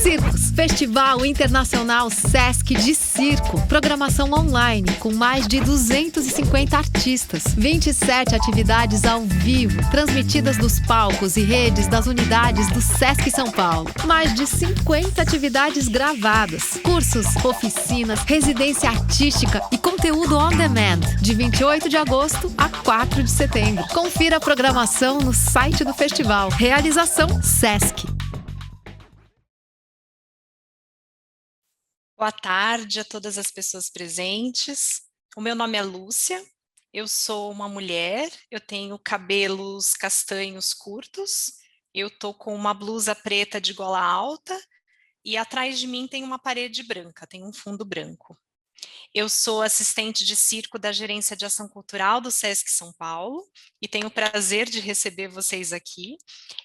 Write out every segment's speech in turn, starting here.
Circos, Festival Internacional Sesc de Circo. Programação online com mais de 250 artistas. 27 atividades ao vivo, transmitidas dos palcos e redes das unidades do Sesc São Paulo. Mais de 50 atividades gravadas. Cursos, oficinas, residência artística e conteúdo on demand. De 28 de agosto a 4 de setembro. Confira a programação no site do festival. Realização Sesc. Boa tarde a todas as pessoas presentes. O meu nome é Lúcia, eu sou uma mulher, eu tenho cabelos castanhos curtos, eu tô com uma blusa preta de gola alta e atrás de mim tem uma parede branca, tem um fundo branco. Eu sou assistente de circo da Gerência de Ação Cultural do Sesc São Paulo e tenho o prazer de receber vocês aqui.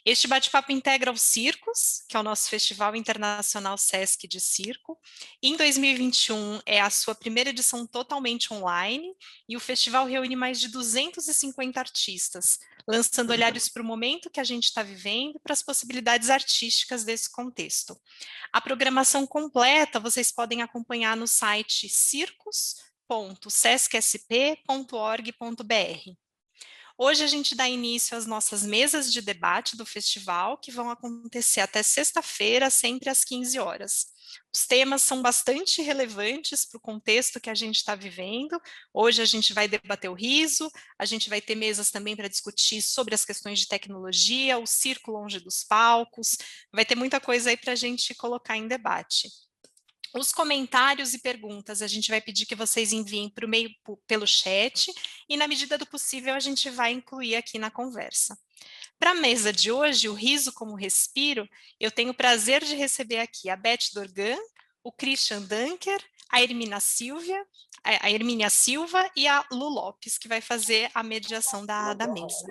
Este bate-papo integra os Circos, que é o nosso Festival Internacional Sesc de Circo. Em 2021 é a sua primeira edição totalmente online e o festival reúne mais de 250 artistas, lançando olhares para o momento que a gente está vivendo e para as possibilidades artísticas desse contexto. A programação completa vocês podem acompanhar no site circos.sescsp.org.br. Hoje a gente dá início às nossas mesas de debate do festival, que vão acontecer até sexta-feira, sempre às 15 horas. Os temas são bastante relevantes para o contexto que a gente está vivendo. Hoje a gente vai debater o riso, a gente vai ter mesas também para discutir sobre as questões de tecnologia, o circo longe dos palcos, vai ter muita coisa aí para a gente colocar em debate. Os comentários e perguntas a gente vai pedir que vocês enviem por meio pelo chat e na medida do possível a gente vai incluir aqui na conversa. Para a mesa de hoje, o Riso como Respiro, eu tenho o prazer de receber aqui a Beth Dorgan, o Christian Dunker, a Hermínia Silva e a Lu Lopes, que vai fazer a mediação da mesa.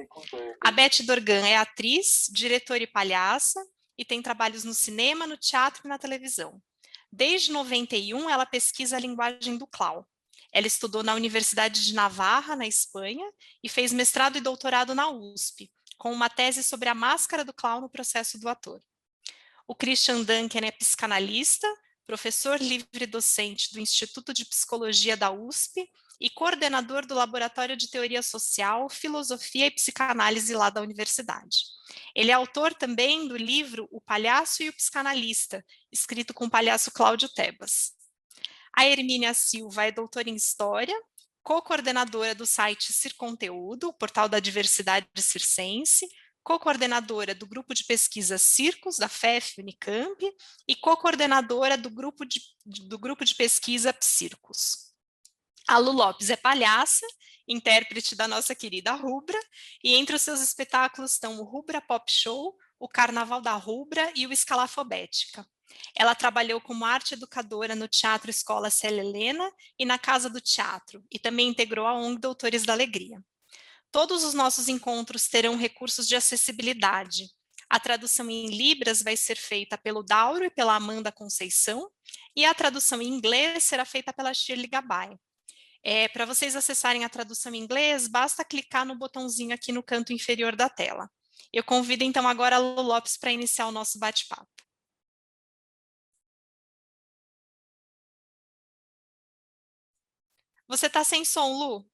A Beth Dorgan é atriz, diretora e palhaça e tem trabalhos no cinema, no teatro e na televisão. Desde 91, ela pesquisa a linguagem do clown. Ela estudou na Universidade de Navarra, na Espanha, e fez mestrado e doutorado na USP, com uma tese sobre a máscara do clown no processo do ator. O Christian Dunker é psicanalista, professor livre-docente do Instituto de Psicologia da USP e coordenador do Laboratório de Teoria Social, Filosofia e Psicanálise lá da universidade. Ele é autor também do livro O Palhaço e o Psicanalista, escrito com o palhaço Cláudio Tebas. A Hermínia Silva é doutora em História, co-coordenadora do site Circonteúdo, o portal da diversidade circense, co-coordenadora do grupo de pesquisa Circos, da FEF Unicamp, e co-coordenadora do grupo de pesquisa Psircos. A Lu Lopes é palhaça, intérprete da nossa querida Rubra, e entre os seus espetáculos estão o Rubra Pop Show, o Carnaval da Rubra e o Escalafobética. Ela trabalhou como arte educadora no Teatro Escola Célia Helena e na Casa do Teatro, e também integrou a ONG Doutores da Alegria. Todos os nossos encontros terão recursos de acessibilidade. A tradução em Libras vai ser feita pelo Dauro e pela Amanda Conceição, e a tradução em inglês será feita pela Shirley Gabay. Para vocês acessarem a tradução em inglês, basta clicar no botãozinho aqui no canto inferior da tela. Eu convido então agora a Lu Lopes para iniciar o nosso bate-papo. Você está sem som, Lu?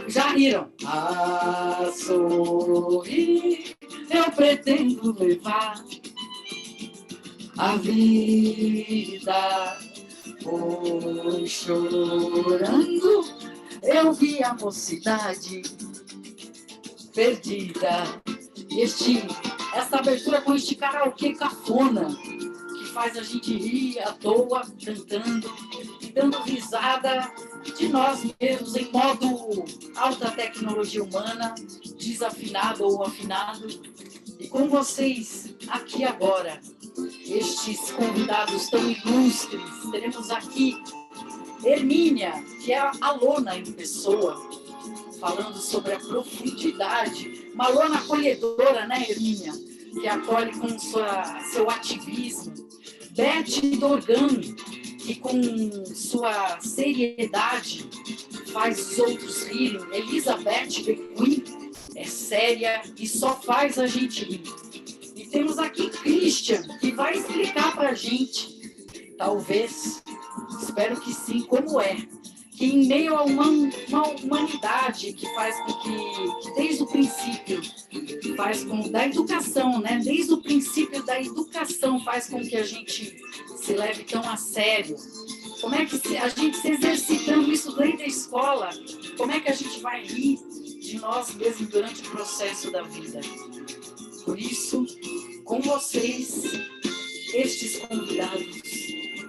Já riram? A sorrir, eu pretendo levar a vida. Foi chorando, eu vi a mocidade perdida. E essa abertura com este karaokê cafona, que faz a gente rir à toa, cantando e dando risada de nós mesmos em modo alta tecnologia humana, desafinado ou afinado. E com vocês aqui agora, estes convidados tão ilustres, teremos aqui Hermínia, que é a lona em pessoa, falando sobre a profundidade, uma lona acolhedora, né, Hermínia? Que acolhe com seu ativismo. Beth Dorgan, que com sua seriedade faz os outros rirem. Elizabeth Bequim é séria e só faz a gente rir. temos aqui Christian, que vai explicar para a gente, talvez, espero que sim, como é, que em meio a uma humanidade que faz com que desde o princípio, faz com, da educação, né? Desde o princípio da educação faz com que a gente se leve tão a sério. Como é que a gente se exercitando isso dentro da escola, como é que a gente vai rir de nós mesmos durante o processo da vida? Por isso, com vocês, estes convidados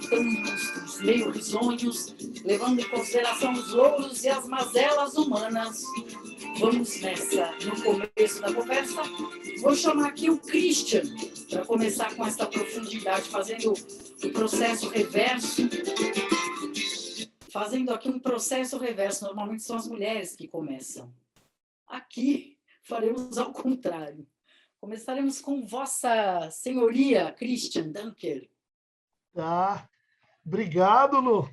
tão ilustres, meio risonhos, levando em consideração os louros e as mazelas humanas. Vamos nessa, no começo da conversa. Vou chamar aqui o Christian, para começar com essa profundidade, fazendo o processo reverso. Fazendo aqui um processo reverso, normalmente são as mulheres que começam. Aqui, faremos ao contrário. Começaremos com Vossa Senhoria, Christian Dunker. Tá. Obrigado, Lu.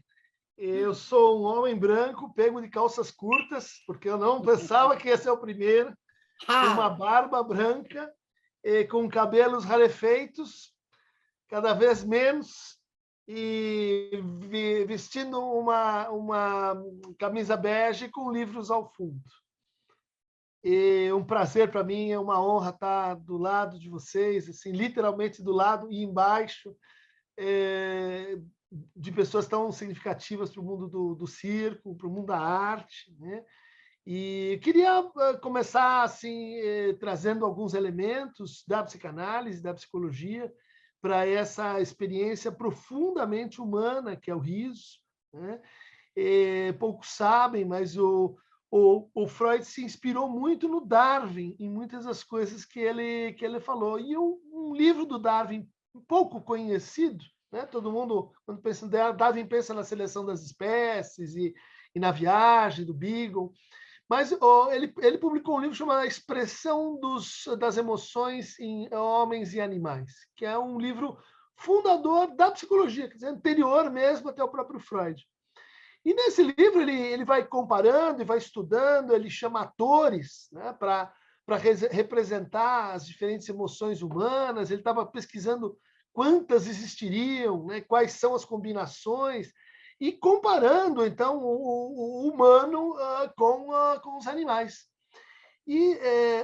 Eu sou um homem branco, pego de calças curtas, porque eu não pensava que ia ser o primeiro. Uma barba branca, com cabelos rarefeitos, cada vez menos, e vestindo uma camisa bege com livros ao fundo. E um prazer para mim, é uma honra estar do lado de vocês, assim, literalmente do lado e embaixo, de pessoas tão significativas para o mundo do circo, para o mundo da arte, né? E queria começar assim trazendo alguns elementos da psicanálise, da psicologia, para essa experiência profundamente humana que é o riso, né? Poucos sabem, mas o Freud se inspirou muito no Darwin, em muitas das coisas que ele falou. E um livro do Darwin pouco conhecido, né? Todo mundo, quando pensa em Darwin, pensa na seleção das espécies e na viagem do Beagle. Mas ele publicou um livro chamado A Expressão das Emoções em Homens e Animais, que é um livro fundador da psicologia, quer dizer, anterior mesmo até o próprio Freud. E nesse livro ele vai comparando e vai estudando, ele chama atores, né, para representar as diferentes emoções humanas, ele estava pesquisando quantas existiriam, né, quais são as combinações, e comparando, então, o humano com os animais. E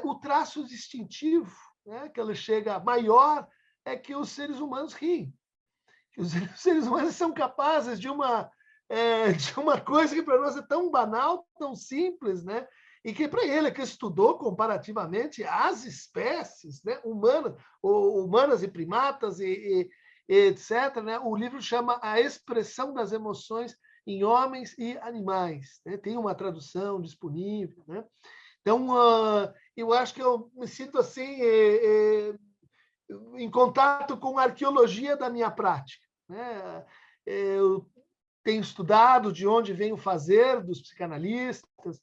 o traço distintivo, né, que ele chega maior, é que os seres humanos riem. Que os seres humanos são capazes de uma coisa que para nós é tão banal, tão simples, né? E que para ele, que estudou comparativamente as espécies, né, humanas e primatas e etc., né? O livro chama A Expressão das Emoções em Homens e Animais, né? Tem uma tradução disponível, né? Então, eu acho que eu me sinto assim em contato com a arqueologia da minha prática, né? Eu tenho estudado de onde vem o fazer dos psicanalistas,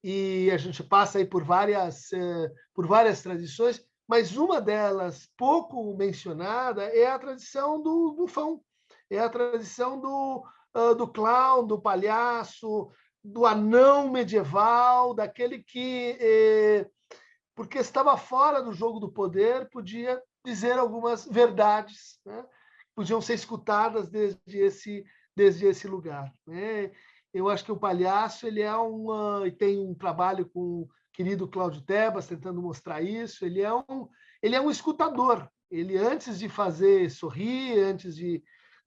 e a gente passa aí por várias tradições, mas uma delas, pouco mencionada, é a tradição do bufão, é a tradição do clown, do palhaço, do anão medieval, daquele que, porque estava fora do jogo do poder, podia dizer algumas verdades, né? Podiam ser escutadas desde esse lugar, né? Eu acho que o palhaço ele tem um trabalho com o querido Cláudio Tebas tentando mostrar isso. Ele é um escutador. Ele, antes de fazer sorrir, antes de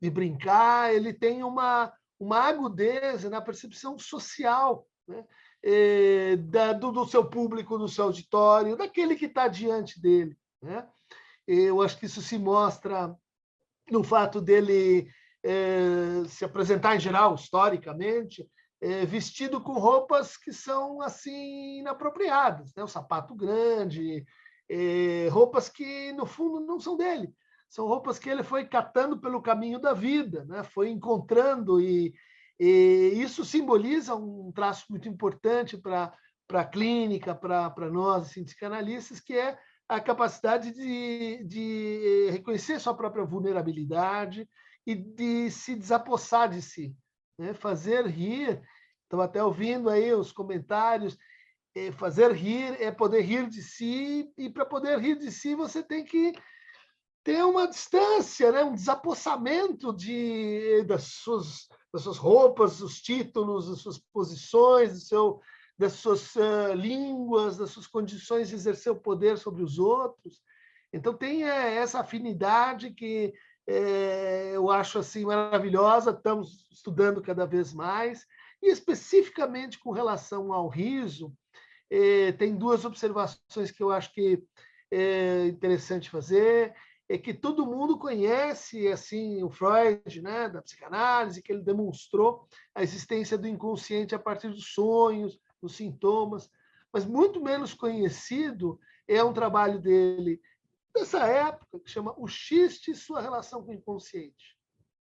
brincar, ele tem uma agudeza na percepção social, né? Do seu público, do seu auditório, daquele que está diante dele, né? Eu acho que isso se mostra no fato dele se apresentar em geral, historicamente, vestido com roupas que são assim inapropriadas, né? O sapato grande, roupas que no fundo não são dele, são roupas que ele foi catando pelo caminho da vida, né? Foi encontrando e isso simboliza um traço muito importante para a clínica, para nós assim, psicanalistas, que é a capacidade de reconhecer sua própria vulnerabilidade e de se desapossar de si, né? Fazer rir, estou até ouvindo aí os comentários, fazer rir é poder rir de si, e para poder rir de si você tem que ter uma distância, né? Um desapossamento das suas roupas, dos títulos, das suas posições, das suas línguas, das suas condições de exercer o poder sobre os outros. Então, tem essa afinidade que eu acho assim maravilhosa, estamos estudando cada vez mais, e especificamente com relação ao riso, tem duas observações que eu acho que é interessante fazer, é que todo mundo conhece assim o Freud, né, da psicanálise, que ele demonstrou a existência do inconsciente a partir dos sonhos, dos sintomas, mas muito menos conhecido é um trabalho dele dessa época, que chama O Xiste e Sua Relação com o Inconsciente.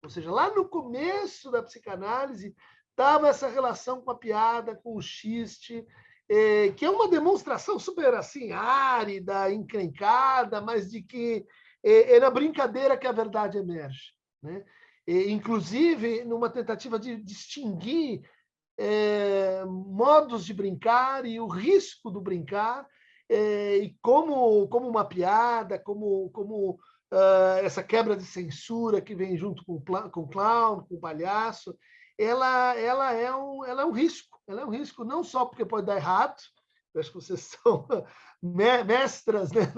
Ou seja, lá no começo da psicanálise, estava essa relação com a piada, com o xiste, que é uma demonstração super assim, árida, encrencada, mas de que é na brincadeira que a verdade emerge. Né? Inclusive, numa tentativa de distinguir modos de brincar e o risco do brincar, e como uma piada, como essa quebra de censura que vem junto com o clown, com o palhaço, ela é um risco. Ela é um risco não só porque pode dar errado, eu acho que vocês são mestras, né,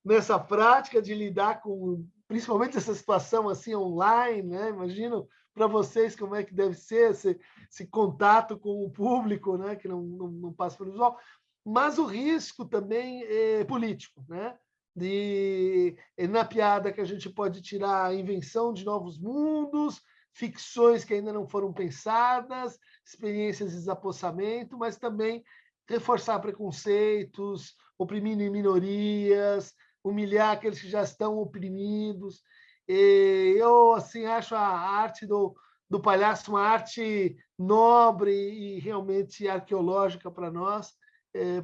nessa prática de lidar com, principalmente essa situação assim online, né? Imagino para vocês como é que deve ser esse contato com o público, né, que não passa pelo visual, mas o risco também é político, né? Na piada que a gente pode tirar a invenção de novos mundos, ficções que ainda não foram pensadas, experiências de desapossamento, mas também reforçar preconceitos, oprimir minorias, humilhar aqueles que já estão oprimidos. Eu assim acho a arte do palhaço uma arte nobre e realmente arqueológica para nós,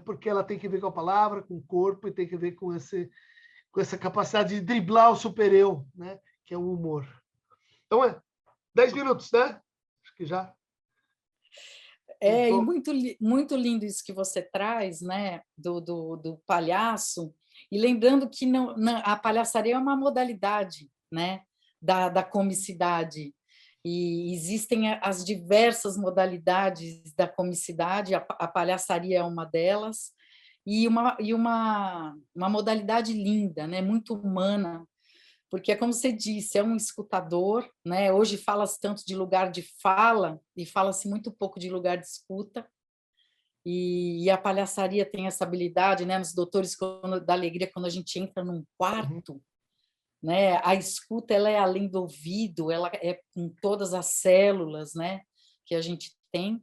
porque ela tem que ver com a palavra, com o corpo, e tem que ver com essa capacidade de driblar o super-eu, né? Que é o humor. Então, 10 minutos, né? Acho que já. E muito lindo isso que você traz, né? Do palhaço. E lembrando que a palhaçaria é uma modalidade, né? Da comicidade. E existem as diversas modalidades da comicidade, a palhaçaria é uma delas, e uma modalidade linda, né? Muito humana, porque é como você disse, é um escutador, né? Hoje fala-se tanto de lugar de fala e fala-se muito pouco de lugar de escuta, e a palhaçaria tem essa habilidade, né? Nos Doutores da Alegria, quando a gente entra num quarto, né? A escuta ela é além do ouvido, ela é com todas as células, né? Que a gente tem,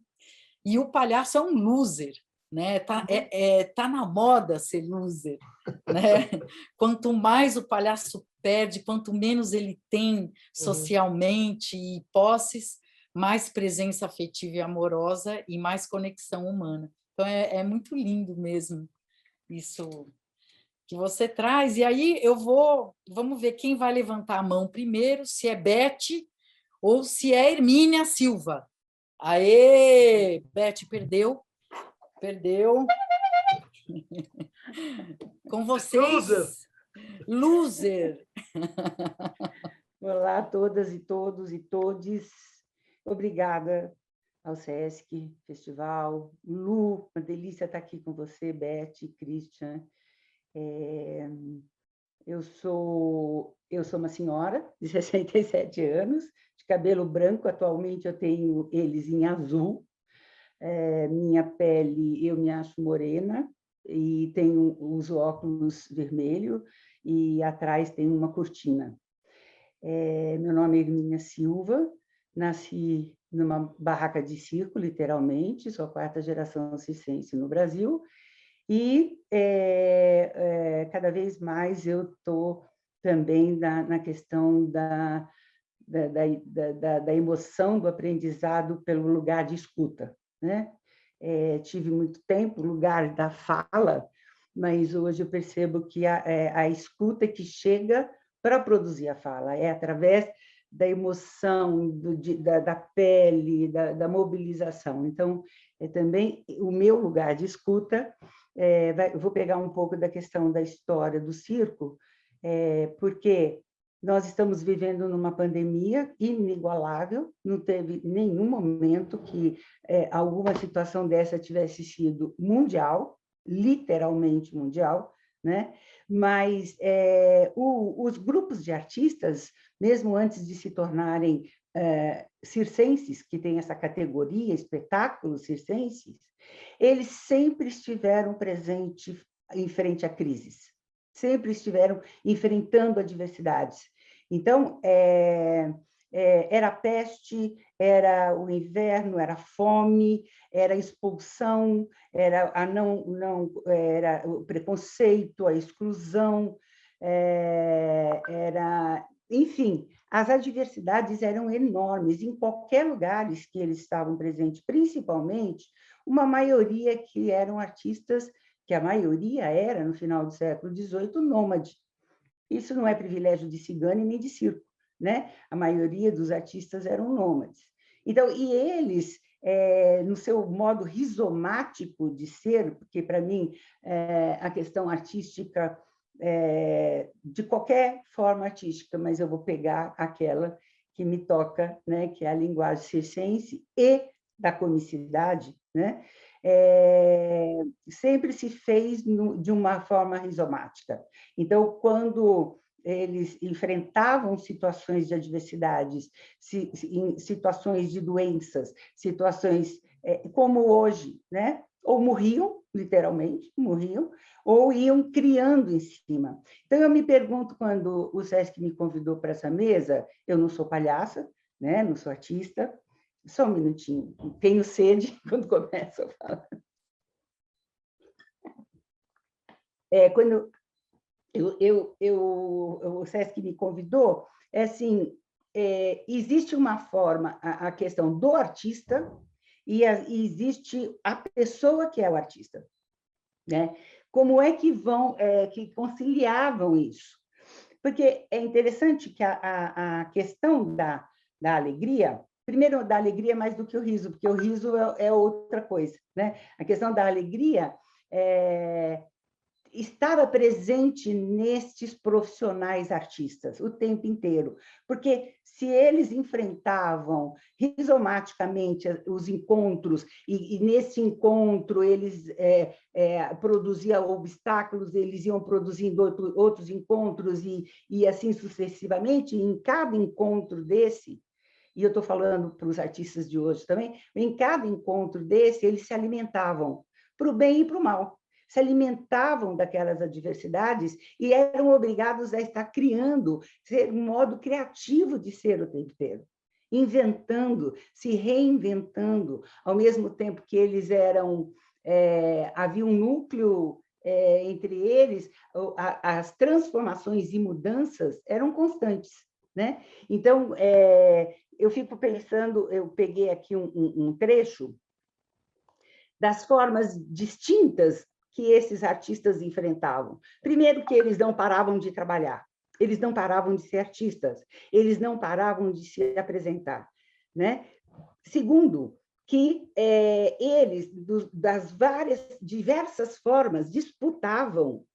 e o palhaço é um loser, né? Tá na moda ser loser, né? Quanto mais o palhaço perde, quanto menos ele tem socialmente e posses, mais presença afetiva e amorosa e mais conexão humana. Então, é muito lindo mesmo isso que você traz. E aí vamos ver quem vai levantar a mão primeiro, se é Beth ou se é Hermínia Silva. Aê, Beth, perdeu. Com vocês, loser. Olá a todas e todos e todes. Obrigada ao SESC Festival. Lu, uma delícia estar aqui com você, Beth, Christian. Eu sou uma senhora de 67 anos, de cabelo branco, atualmente eu tenho eles em azul. Minha pele, eu me acho morena, e uso óculos vermelho, e atrás tem uma cortina. Meu nome é Hermínia Silva, nasci numa barraca de circo, literalmente, sou a 4ª geração circense no Brasil, e cada vez mais eu estou também na questão da emoção do aprendizado pelo lugar de escuta, né? Tive muito tempo lugar da fala, mas hoje eu percebo que a escuta que chega para produzir a fala, é através da emoção, da pele, da mobilização. Então, também o meu lugar de escuta, vou pegar um pouco da questão da história do circo, porque nós estamos vivendo numa pandemia inigualável, não teve nenhum momento que alguma situação dessa tivesse sido mundial, literalmente mundial, né? Mas os grupos de artistas, mesmo antes de se tornarem circenses, que tem essa categoria, espetáculos circenses, eles sempre estiveram presentes em frente a crises, sempre estiveram enfrentando adversidades. Então, era peste, era o inverno, era fome, era expulsão, era era o preconceito, a exclusão, enfim, as adversidades eram enormes em qualquer lugar que eles estavam presentes, principalmente uma maioria que eram artistas, que a maioria era, no final do século XVIII, nômade. Isso não é privilégio de cigano e nem de circo, né? A maioria dos artistas eram nômades. Então, e eles, no seu modo rizomático de ser, porque, para mim, a questão artística, de qualquer forma artística, mas eu vou pegar aquela que me toca, né? Que é a linguagem circense e da comicidade, né? Sempre se fez de uma forma rizomática. Então, quando eles enfrentavam situações de adversidades, situações de doenças, situações como hoje, né? Ou morriam, literalmente, morriam, ou iam criando em cima. Então, eu me pergunto, quando o Sesc me convidou para essa mesa, eu não sou palhaça, né? Não sou artista. Só um minutinho, tenho sede quando começo a falar. Quando o Sesc me convidou, assim, existe uma forma, a questão do artista, e existe a pessoa que é o artista, né? Como é que que conciliavam isso? Porque é interessante que a questão da alegria, primeiro, da alegria mais do que o riso, porque o riso é outra coisa, né? A questão da alegria estava presente nestes profissionais artistas o tempo inteiro, porque se eles enfrentavam rizomaticamente os encontros, e nesse encontro eles produziam obstáculos, eles iam produzindo outros encontros, e assim sucessivamente, em cada encontro desse, e eu estou falando para os artistas de hoje também, em cada encontro desse, eles se alimentavam para o bem e para o mal, se alimentavam daquelas adversidades e eram obrigados a estar criando, ser um modo criativo de ser o tempo inteiro, inventando, se reinventando, ao mesmo tempo que eles havia um núcleo entre eles, as transformações e mudanças eram constantes, né? Então, eu fico pensando, eu peguei aqui um trecho das formas distintas que esses artistas enfrentavam. Primeiro, que eles não paravam de trabalhar, eles não paravam de ser artistas, eles não paravam de se apresentar, né? Segundo, que eles, das diversas formas, disputavam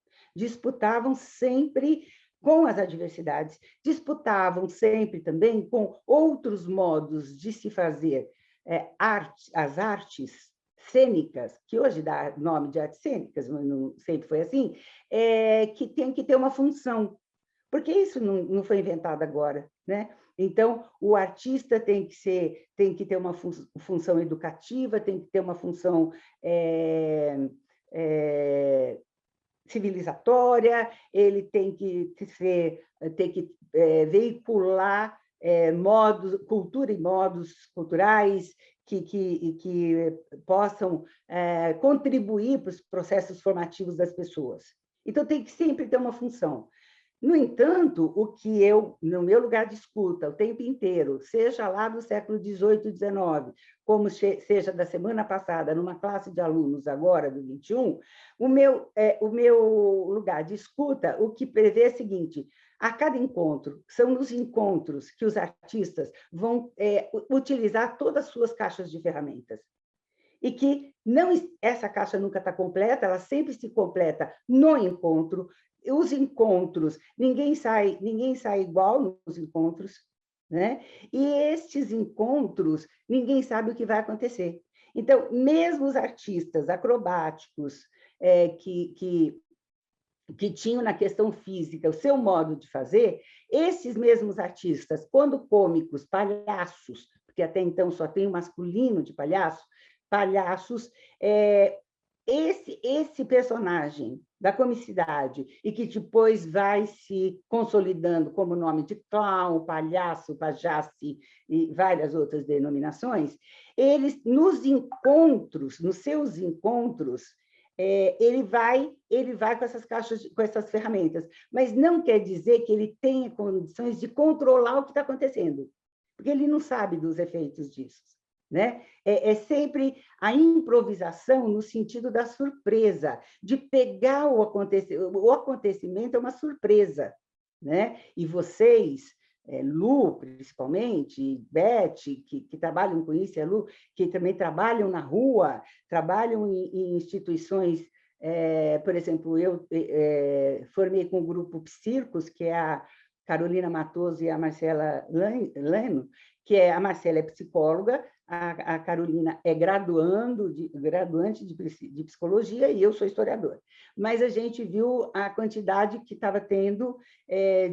sempre com as adversidades, disputavam sempre também com outros modos de se fazer as artes cênicas, que hoje dá nome de artes cênicas, mas não sempre foi assim, que tem que ter uma função, porque isso não foi inventado agora, né? Então, o artista tem que ter uma função educativa, tem que ter uma função civilizatória, ele tem que veicular cultura e modos culturais que possam contribuir para os processos formativos das pessoas. Então, tem que sempre ter uma função. No entanto, o que eu, no meu lugar de escuta, o tempo inteiro, seja lá do século XVIII e XIX, como seja da semana passada, numa classe de alunos agora, do 21, o meu lugar de escuta, o que prevê é o seguinte: a cada encontro, são nos encontros que os artistas vão utilizar todas as suas caixas de ferramentas. E que essa caixa nunca está completa, ela sempre se completa no encontro, os encontros, ninguém sai igual nos encontros, né? E estes encontros, ninguém sabe o que vai acontecer. Então, mesmo os artistas acrobáticos que tinham na questão física o seu modo de fazer, esses mesmos artistas, quando cômicos, palhaços, porque até então só tem o masculino de palhaços, esse personagem da comicidade e que depois vai se consolidando como nome de clown, palhaço, pajace e várias outras denominações, eles, nos seus encontros, ele vai com essas caixas, com essas ferramentas, mas não quer dizer que ele tenha condições de controlar o que está acontecendo, porque ele não sabe dos efeitos disso, né? É sempre a improvisação no sentido da surpresa, de pegar o acontecimento é uma surpresa, né? E vocês, Lu, principalmente, Beth, que trabalham com isso, Lu, que também trabalham na rua, trabalham em instituições, por exemplo, eu formei com o grupo Psircos, que é a Carolina Matoso e a Marcela Leno, que a Marcela é psicóloga, a Carolina é graduante de psicologia e eu sou historiadora. Mas a gente viu a quantidade que estava tendo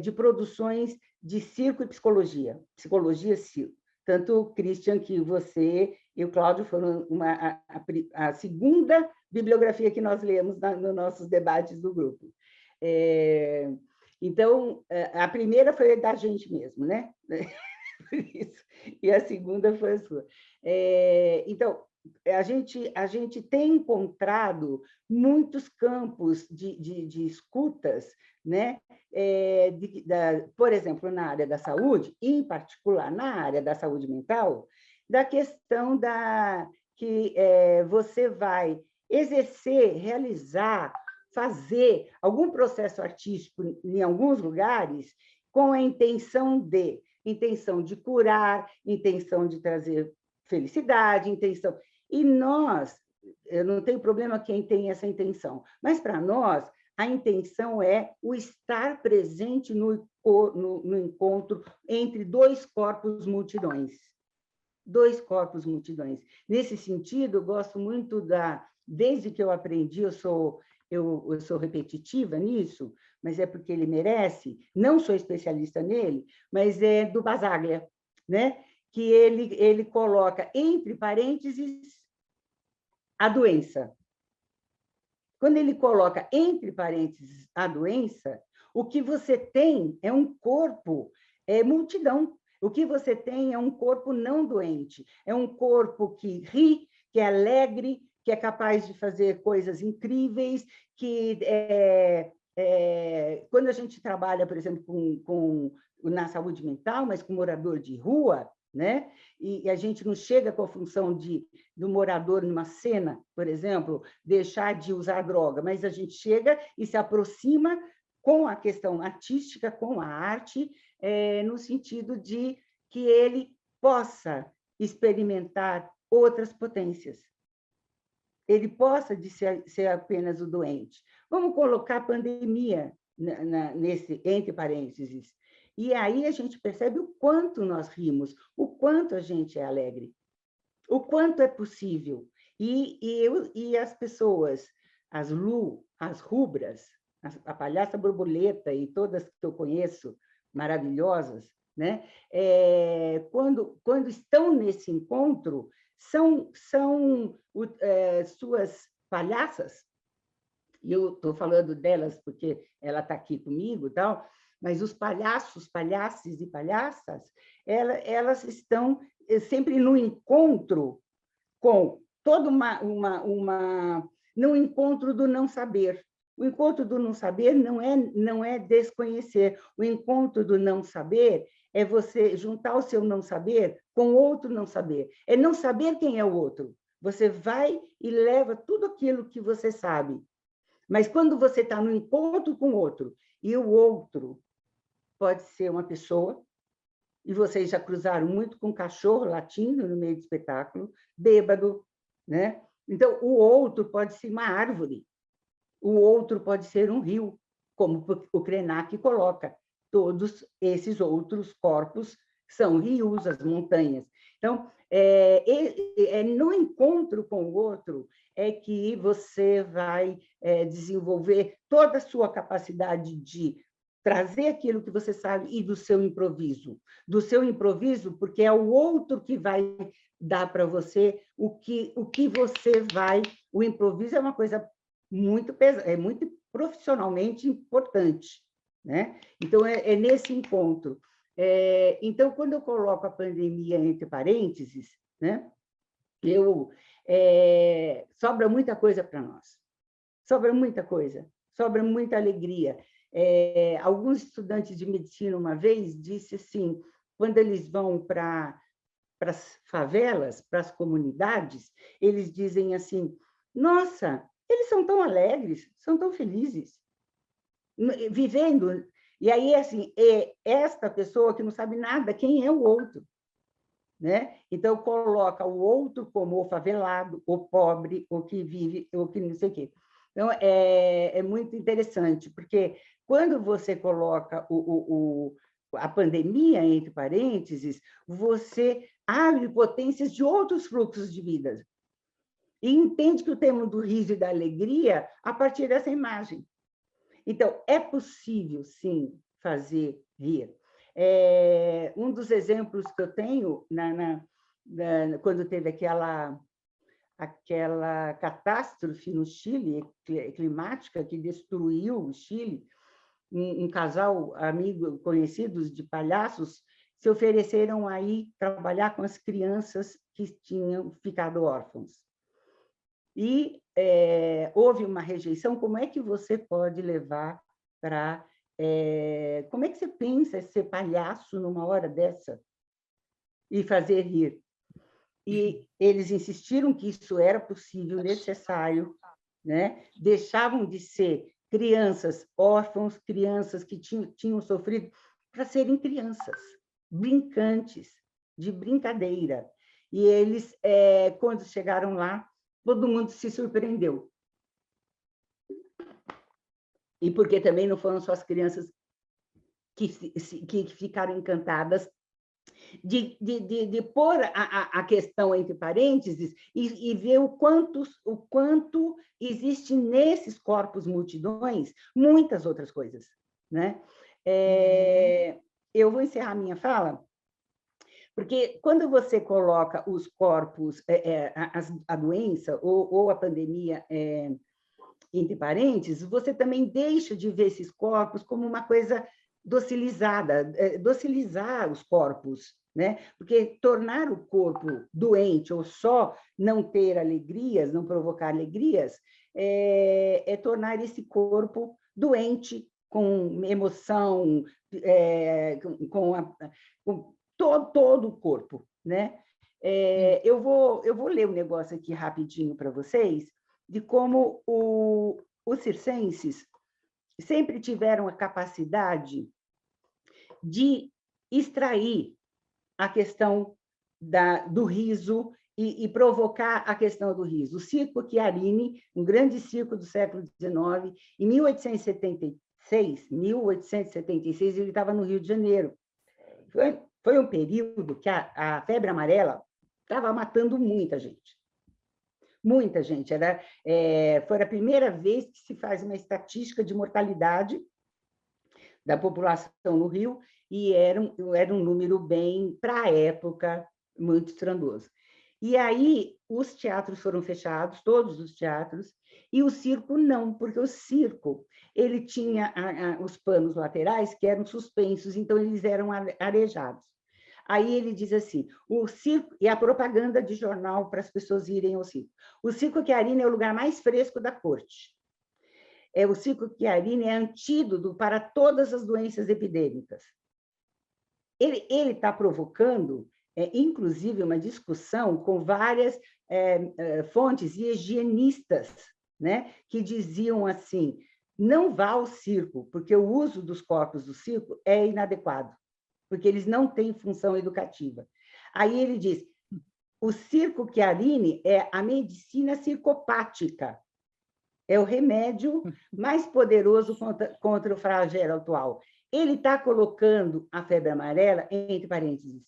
de produções de circo e psicologia circo. Tanto o Christian, que você e o Cláudio foram a segunda bibliografia que nós lemos nos nossos debates do grupo. Então, a primeira foi da gente mesmo, né? Por isso. E a segunda foi a sua. Então, a gente tem encontrado muitos campos de escutas, né? Por exemplo, na área da saúde, em particular na área da saúde mental, da questão que você vai exercer, realizar, fazer algum processo artístico em alguns lugares com a intenção de curar, intenção de trazer felicidade, intenção. E eu não tenho problema quem tem essa intenção, mas para nós, a intenção é o estar presente no encontro entre dois corpos multidões. Dois corpos multidões. Nesse sentido, eu gosto muito desde que eu aprendi, eu sou repetitiva nisso, mas é porque ele merece, não sou especialista nele, mas é do Basaglia, né? Que ele coloca entre parênteses a doença. Quando ele coloca entre parênteses a doença, o que você tem é um corpo, multidão. O que você tem é um corpo não doente, é um corpo que ri, que é alegre, que é capaz de fazer coisas incríveis, que quando a gente trabalha, por exemplo, na saúde mental, mas com morador de rua, né? E a gente não chega com a função do morador numa cena, por exemplo, deixar de usar droga, mas a gente chega e se aproxima com a questão artística, com a arte, no sentido de que ele possa experimentar outras potências. Ele possa ser apenas o doente. Vamos colocar a pandemia nesse entre parênteses. E aí a gente percebe o quanto nós rimos, o quanto a gente é alegre, o quanto é possível. E as pessoas, as Lu, as Rubras, a Palhaça Borboleta e todas que eu conheço, maravilhosas, né? Quando estão nesse encontro, são suas palhaças, e eu estou falando delas porque ela está aqui comigo e tal, mas os palhaços, palhaces e palhaças, elas estão sempre no encontro com toda no encontro do não saber. O encontro do não saber não é desconhecer. O encontro do não saber é você juntar o seu não saber com outro não saber. É não saber quem é o outro. Você vai e leva tudo aquilo que você sabe. Mas quando você está no encontro com o outro, e o outro pode ser uma pessoa, e vocês já cruzaram muito com um cachorro latindo no meio do espetáculo, bêbado, né? Então, o outro pode ser uma árvore, o outro pode ser um rio, como o Krenak coloca, todos esses outros corpos são rios, as montanhas. Então, no encontro com o outro é que você vai desenvolver toda a sua capacidade de trazer aquilo que você sabe e do seu improviso. Do seu improviso, porque é o outro que vai dar para você o que você vai... O improviso é uma coisa muito pesada, é muito profissionalmente importante, né? Então, é nesse encontro. Então, quando eu coloco a pandemia entre parênteses, né, sobra muita coisa para nós. Sobra muita coisa, sobra muita alegria. Alguns estudantes de medicina, uma vez, disse assim, quando eles vão para as favelas, para as comunidades, eles dizem assim, nossa, eles são tão alegres, são tão felizes, vivendo. E aí, assim, esta pessoa que não sabe nada, quem é o outro? Né? Então, coloca o outro como o favelado, o pobre, o que vive, o que não sei o quê. Então, é muito interessante, porque quando você coloca a pandemia entre parênteses, você abre potências de outros fluxos de vida. E entende que o tema do riso e da alegria a partir dessa imagem. Então, é possível, sim, fazer rir. Um dos exemplos que eu tenho, quando teve aquela catástrofe no Chile, climática, que destruiu o Chile, um casal, amigos, conhecidos de palhaços, se ofereceram aí trabalhar com as crianças que tinham ficado órfãos. E houve uma rejeição. Como é que você pode levar para... como é que você pensa ser palhaço numa hora dessa e fazer rir? E eles insistiram que isso era possível, necessário, né? Deixavam de ser crianças órfãos, crianças que tinham sofrido, para serem crianças, brincantes, de brincadeira. E eles, quando chegaram lá, todo mundo se surpreendeu. E porque também não foram só as crianças que ficaram encantadas de pôr a questão entre parênteses e ver o quanto existe nesses corpos multidões muitas outras coisas, né? Eu vou encerrar minha fala, porque quando você coloca os corpos, a doença ou a pandemia entre parênteses, você também deixa de ver esses corpos como uma coisa docilizada, docilizar os corpos, né? Porque tornar o corpo doente ou só não ter alegrias, não provocar alegrias, é tornar esse corpo doente, com emoção, com todo o corpo, né? Eu vou ler um negócio aqui rapidinho para vocês, de como os circenses sempre tiveram a capacidade de extrair a questão do riso e provocar a questão do riso. O Circo Chiarini, um grande circo do século XIX, em 1876, ele estava no Rio de Janeiro. Foi um período que a febre amarela estava matando muita gente. Muita gente. Foi a primeira vez que se faz uma estatística de mortalidade da população no Rio, e era um número bem, para a época, muito estrondoso. E aí, os teatros foram fechados, todos os teatros, e o circo não, porque o circo ele tinha os panos laterais que eram suspensos, então eles eram arejados. Aí ele diz assim, o circo, e a propaganda de jornal para as pessoas irem ao circo. O Circo Chiarini é o lugar mais fresco da corte. O Circo Chiarini é antídoto para todas as doenças epidêmicas. Ele está provocando, inclusive, uma discussão com várias fontes e higienistas, né, que diziam assim, não vá ao circo, porque o uso dos corpos do circo é inadequado, porque eles não têm função educativa. Aí ele diz, o Circo Chiarini é a medicina circopática. É o remédio mais poderoso contra o flagelo atual. Ele está colocando a febre amarela entre parênteses,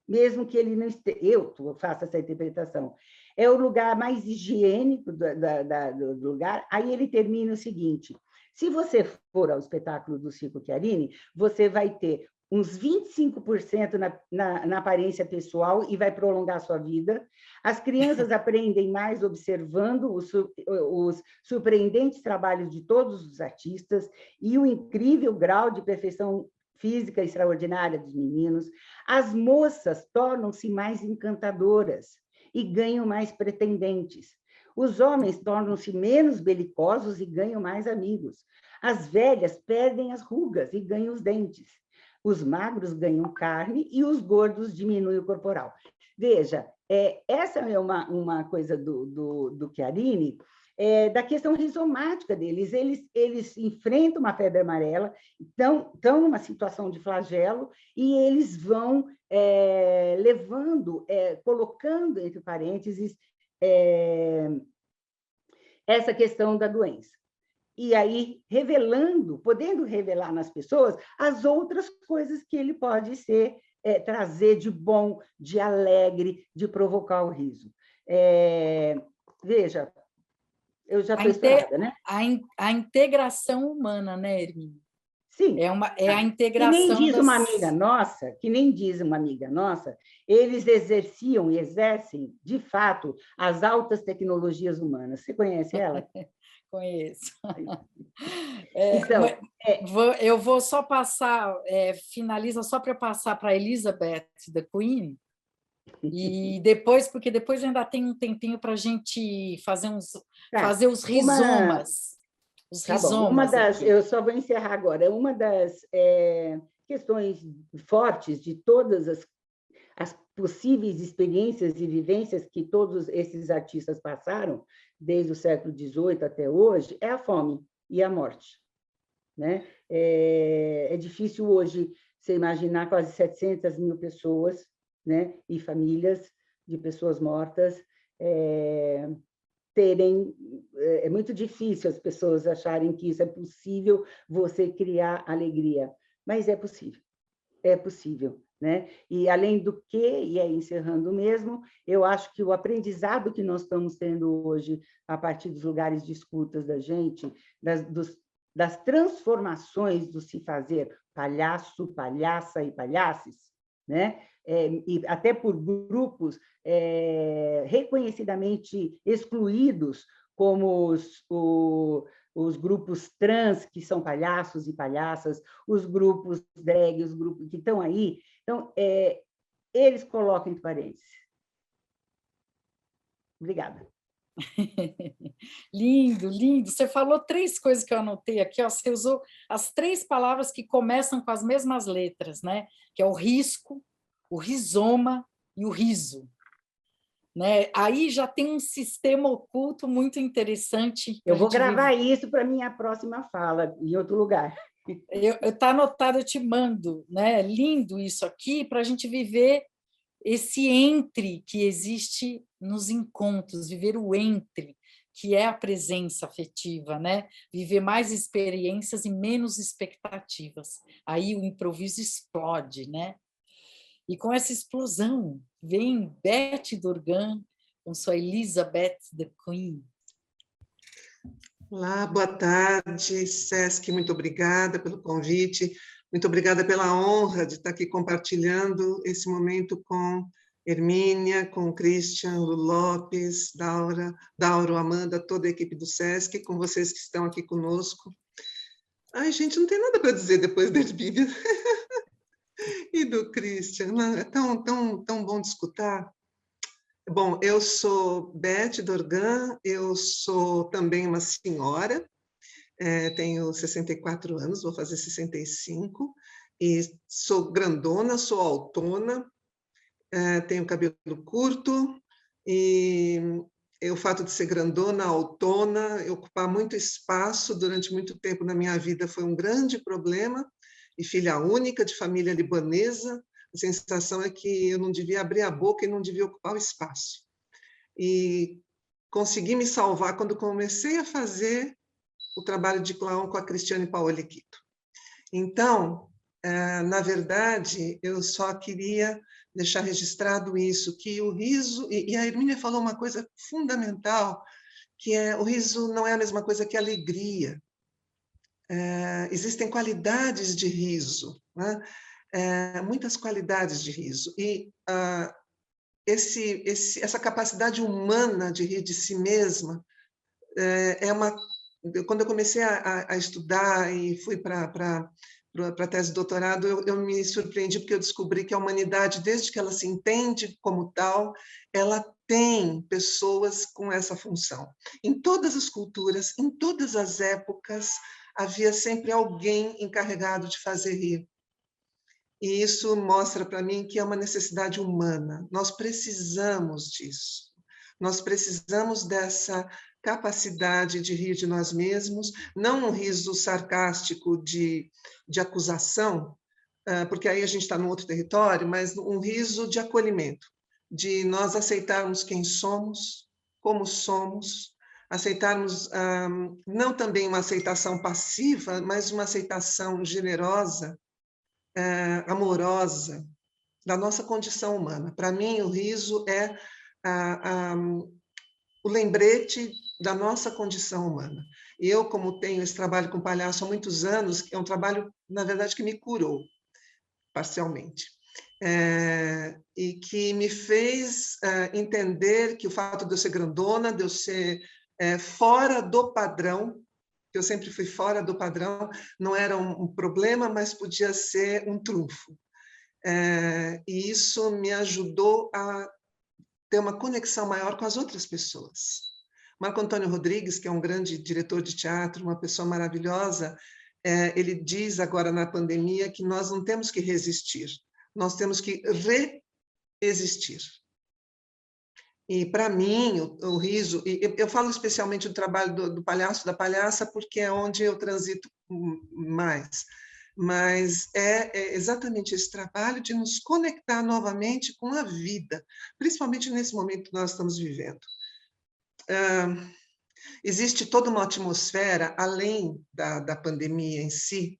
mesmo que ele não esteja... Eu faço essa interpretação. É o lugar mais higiênico do lugar. Aí ele termina o seguinte: se você for ao espetáculo do Circo Chiarini, você vai ter uns 25% na aparência pessoal e vai prolongar a sua vida. As crianças aprendem mais observando os surpreendentes trabalhos de todos os artistas e o incrível grau de perfeição física extraordinária dos meninos. As moças tornam-se mais encantadoras e ganham mais pretendentes. Os homens tornam-se menos belicosos e ganham mais amigos. As velhas perdem as rugas e ganham os dentes. Os magros ganham carne e os gordos diminuem o corporal. Veja, essa é uma coisa do Chiarini, da questão rizomática deles. Eles enfrentam uma febre amarela, estão numa situação de flagelo, e eles vão levando, colocando entre parênteses, essa questão da doença. E aí, podendo revelar nas pessoas as outras coisas que ele pode trazer de bom, de alegre, de provocar o riso. Veja, eu já estou estourada, né? A integração humana, né, Hermínia? Sim. É a integração. Que nem diz uma amiga nossa, eles exerciam e exercem, de fato, as altas tecnologias humanas. Você conhece ela? Conheço. Então, eu vou só passar, finaliza só para passar para a Elizabeth, da Queen, e porque depois ainda tem um tempinho para a gente fazer os rizomas. Os rizomas. Eu só vou encerrar agora. Uma das questões fortes de todas as possíveis experiências e vivências que todos esses artistas passaram, desde o século XVIII até hoje, é a fome e a morte, né? É difícil hoje você imaginar quase 700 mil pessoas, né, e famílias de pessoas mortas terem... É muito difícil as pessoas acharem que isso é possível, você criar alegria, mas é possível, né? E, além do que, e aí encerrando mesmo, eu acho que o aprendizado que nós estamos tendo hoje, a partir dos lugares de escutas da gente, das transformações do se fazer palhaço, palhaça e palhaces, né? E até por grupos reconhecidamente excluídos, como os grupos trans, que são palhaços e palhaças, os grupos drag, os grupos que estão aí. Então, eles colocam entre parênteses. Obrigada. Lindo, lindo. Você falou 3 coisas que eu anotei aqui. Ó. Você usou as 3 palavras que começam com as mesmas letras, né? Que é o risco, o rizoma e o riso. Né? Aí já tem um sistema oculto muito interessante. Eu vou gravar isso para a minha próxima fala, em outro lugar. Está anotado, eu te mando. Né? Lindo isso aqui, para a gente viver esse entre que existe nos encontros, viver o entre, que é a presença afetiva, né? Viver mais experiências e menos expectativas. Aí o improviso explode, né? E com essa explosão vem Beth Dorgan com sua Elizabeth the Queen. Olá, boa tarde, Sesc, muito obrigada pelo convite, muito obrigada pela honra de estar aqui compartilhando esse momento com Hermínia, com Christian, Lu Lopes, Dauro, Amanda, toda a equipe do Sesc, com vocês que estão aqui conosco. Ai, gente, não tem nada para dizer depois da Hermínia e do Christian, não, é tão bom de escutar. Bom, eu sou Beth Dorgan, eu sou também uma senhora, tenho 64 anos, vou fazer 65, e sou grandona, sou autona, tenho cabelo curto, e o fato de ser grandona, autona, ocupar muito espaço durante muito tempo na minha vida foi um grande problema, e filha única de família libanesa, a sensação é que eu não devia abrir a boca e não devia ocupar o espaço. E consegui me salvar quando comecei a fazer o trabalho de clown com a Cristiane Paoli Quito. Então, na verdade, eu só queria deixar registrado isso, que o riso, e a Hermínia falou uma coisa fundamental, que é o riso não é a mesma coisa que a alegria. Existem qualidades de riso, né? Muitas qualidades de riso, e essa capacidade humana de rir de si mesma quando eu comecei a estudar e fui para a tese de doutorado, eu me surpreendi porque eu descobri que a humanidade, desde que ela se entende como tal, ela tem pessoas com essa função. Em todas as culturas, em todas as épocas, havia sempre alguém encarregado de fazer rir. E isso mostra para mim que é uma necessidade humana. Nós precisamos disso. Nós precisamos dessa capacidade de rir de nós mesmos, não um riso sarcástico de acusação, porque aí a gente está num outro território, mas um riso de acolhimento, de nós aceitarmos quem somos, como somos, aceitarmos, não também uma aceitação passiva, mas uma aceitação generosa, amorosa, da nossa condição humana. Para mim, o riso é o lembrete da nossa condição humana. E eu, como tenho esse trabalho com palhaço há muitos anos, é um trabalho, na verdade, que me curou, parcialmente. E que me fez entender que o fato de eu ser grandona, de eu ser fora do padrão, que eu sempre fui fora do padrão, não era um problema, mas podia ser um trunfo. E isso me ajudou a ter uma conexão maior com as outras pessoas. Marco Antônio Rodrigues, que é um grande diretor de teatro, uma pessoa maravilhosa, ele diz agora na pandemia que nós não temos que resistir, nós temos que reexistir. E, para mim, o riso, e eu falo especialmente do trabalho do palhaço, da palhaça, porque é onde eu transito mais, mas é exatamente esse trabalho de nos conectar novamente com a vida, principalmente nesse momento que nós estamos vivendo. Existe toda uma atmosfera, além da pandemia em si,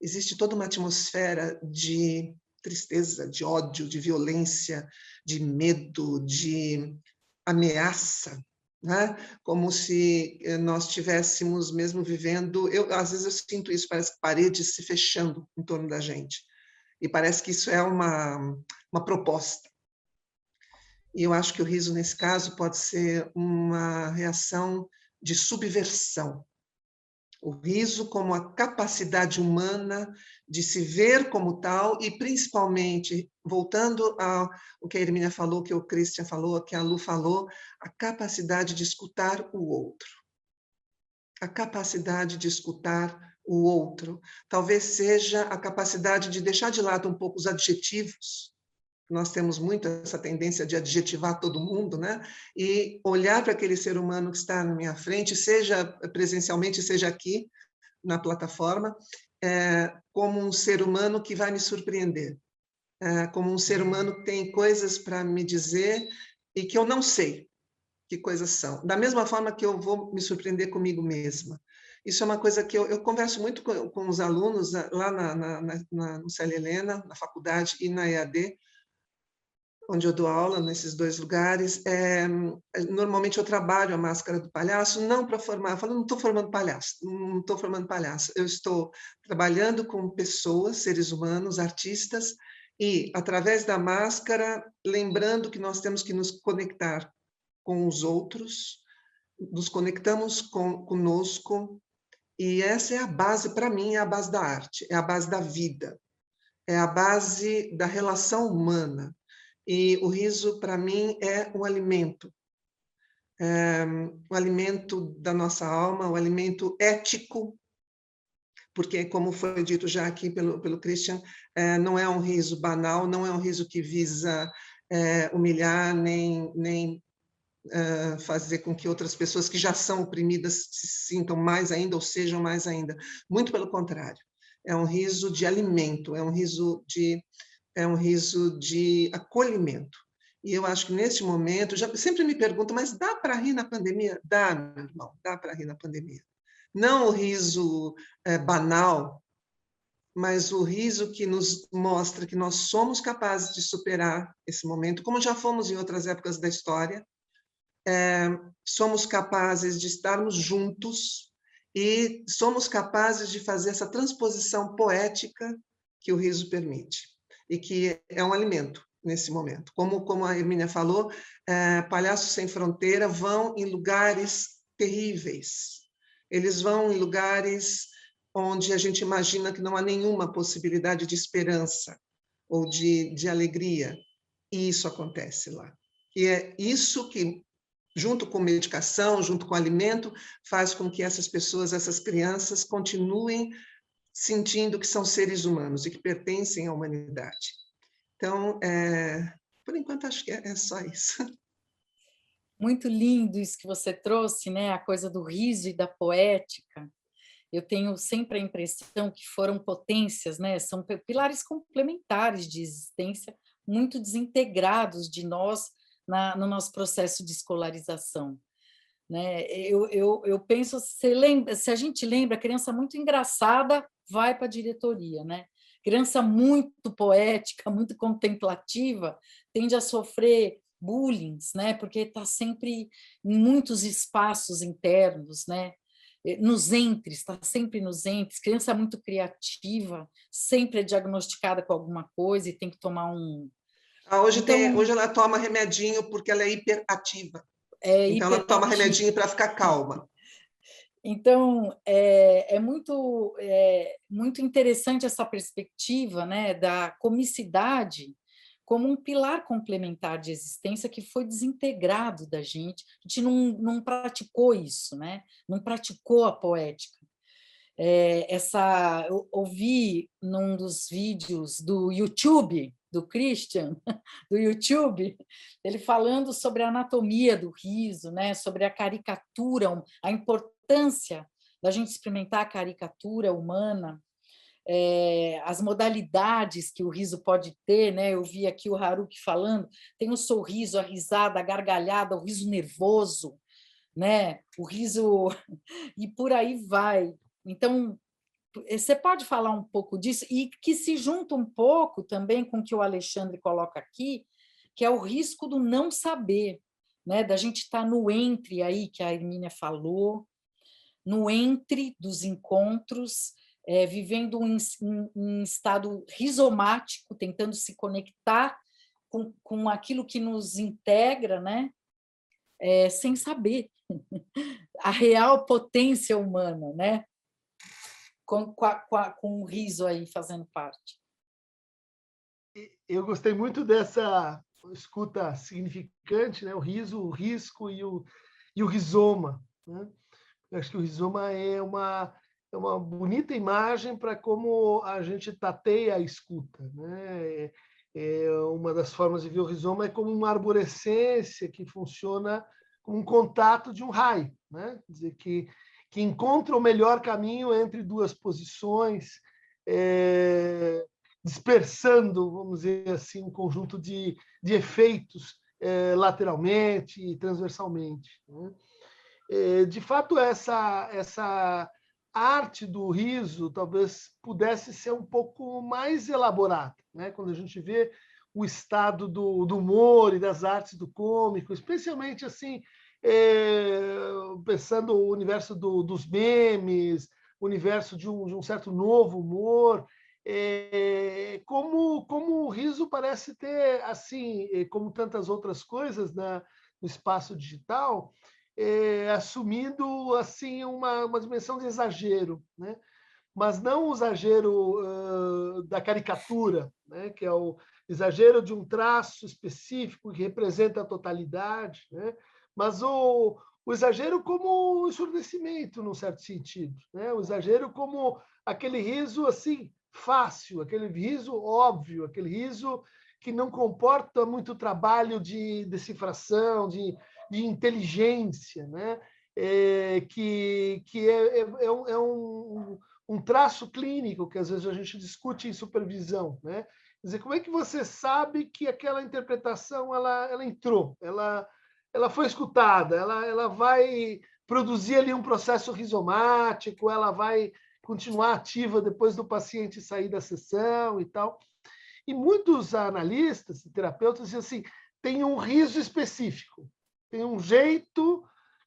existe toda uma atmosfera de tristeza, de ódio, de violência, de medo, de ameaça, né? Como se nós estivéssemos mesmo vivendo... às vezes eu sinto isso, parece que paredes se fechando em torno da gente. E parece que isso é uma proposta. E eu acho que o riso, nesse caso, pode ser uma reação de subversão. O riso como a capacidade humana de se ver como tal e, principalmente, voltando ao que a Hermínia falou, que o Christian falou, que a Lu falou, a capacidade de escutar o outro. A capacidade de escutar o outro. Talvez seja a capacidade de deixar de lado um pouco os adjetivos. Nós temos muito essa tendência de adjetivar todo mundo, né? E olhar para aquele ser humano que está na minha frente, seja presencialmente, seja aqui na plataforma, como um ser humano que vai me surpreender, como um ser humano que tem coisas para me dizer e que eu não sei que coisas são. Da mesma forma que eu vou me surpreender comigo mesma. Isso é uma coisa que eu converso muito com os alunos lá no Célia Helena, na faculdade e na EAD, onde eu dou aula, nesses dois lugares. Normalmente eu trabalho a máscara do palhaço, não para formar, eu falo, não estou formando palhaço, eu estou trabalhando com pessoas, seres humanos, artistas, e, através da máscara, lembrando que nós temos que nos conectar com os outros, nos conectamos conosco, e essa é a base, para mim, é a base da arte, é a base da vida, é a base da relação humana. E o riso, para mim, é um alimento. O alimento da nossa alma, o alimento ético, porque, como foi dito já aqui pelo Christian, não é um riso banal, não é um riso que visa humilhar, nem fazer com que outras pessoas que já são oprimidas se sintam mais ainda ou sejam mais ainda. Muito pelo contrário. É um riso de alimento, é um riso de acolhimento. E eu acho que, neste momento, sempre me perguntam, mas dá para rir na pandemia? Dá, meu irmão, dá para rir na pandemia. Não o riso banal, mas o riso que nos mostra que nós somos capazes de superar esse momento, como já fomos em outras épocas da história. Somos capazes de estarmos juntos e somos capazes de fazer essa transposição poética que o riso permite, e que é um alimento nesse momento. Como a Hermínia falou, Palhaços Sem Fronteira vão em lugares terríveis. Eles vão em lugares onde a gente imagina que não há nenhuma possibilidade de esperança ou de alegria. E isso acontece lá. E é isso que, junto com medicação, junto com alimento, faz com que essas pessoas, essas crianças, continuem sentindo que são seres humanos e que pertencem à humanidade. Então, por enquanto, acho que é só isso. Muito lindo isso que você trouxe, né? A coisa do riso e da poética. Eu tenho sempre a impressão que foram potências, né? São pilares complementares de existência, muito desintegrados de nós no nosso processo de escolarização. Né? Eu penso, se a gente lembra, criança muito engraçada vai para a diretoria, né? Criança muito poética, muito contemplativa, tende a sofrer bullying, né? Porque está sempre em muitos espaços internos, né? Nos entres, está sempre nos entres. Criança muito criativa, sempre é diagnosticada com alguma coisa e tem que tomar um... Hoje ela toma remedinho porque ela é hiperativa. Então, ela toma remedinho para ficar calma. Então, é muito interessante essa perspectiva, né, da comicidade como um pilar complementar de existência que foi desintegrado da gente. A gente não praticou isso, né? Não praticou a poética. Eu ouvi num dos vídeos do YouTube, do Christian, do YouTube, ele falando sobre a anatomia do riso, né? Sobre a caricatura, a importância da gente experimentar a caricatura humana, as modalidades que o riso pode ter, né? Eu vi aqui o Haruki falando, tem o sorriso, a risada, a gargalhada, o riso nervoso, né? O riso... e por aí vai. Então, você pode falar um pouco disso, e que se junta um pouco também com o que o Alexandre coloca aqui, que é o risco do não saber, né? Da gente estar no entre aí, que a Hermínia falou, no entre dos encontros, vivendo um estado rizomático, tentando se conectar com aquilo que nos integra, né? Sem saber a real potência humana, né? Com o riso aí fazendo parte. Eu gostei muito dessa escuta significante, né? O riso, o risco e o rizoma, né? Eu acho que o rizoma é uma bonita imagem para como a gente tateia a escuta, né? Uma das formas de ver o rizoma é como uma arborescência que funciona como um contato de um raio, né? Quer dizer, que encontra o melhor caminho entre duas posições, dispersando, vamos dizer assim, um conjunto de efeitos lateralmente e transversalmente, né? De fato, essa arte do riso talvez pudesse ser um pouco mais elaborada, né? Quando a gente vê o estado do humor e das artes do cômico, especialmente assim, pensando o universo dos memes, o universo de um certo novo humor, como o riso parece ter, assim, como tantas outras coisas no espaço digital, assumindo assim uma dimensão de exagero, né? Mas não o exagero da caricatura, né? Que é o exagero de um traço específico que representa a totalidade, né? Mas o exagero como o ensurdecimento, num certo sentido, né? O exagero como aquele riso assim fácil, aquele riso óbvio, aquele riso que não comporta muito trabalho de decifração, de inteligência, né? Que é um um traço clínico que às vezes a gente discute em supervisão, né? Quer dizer, como é que você sabe que aquela interpretação ela entrou, ela foi escutada, ela vai produzir ali um processo rizomático, ela vai continuar ativa depois do paciente sair da sessão e tal. E muitos analistas e terapeutas dizem assim, tem um riso específico, tem um jeito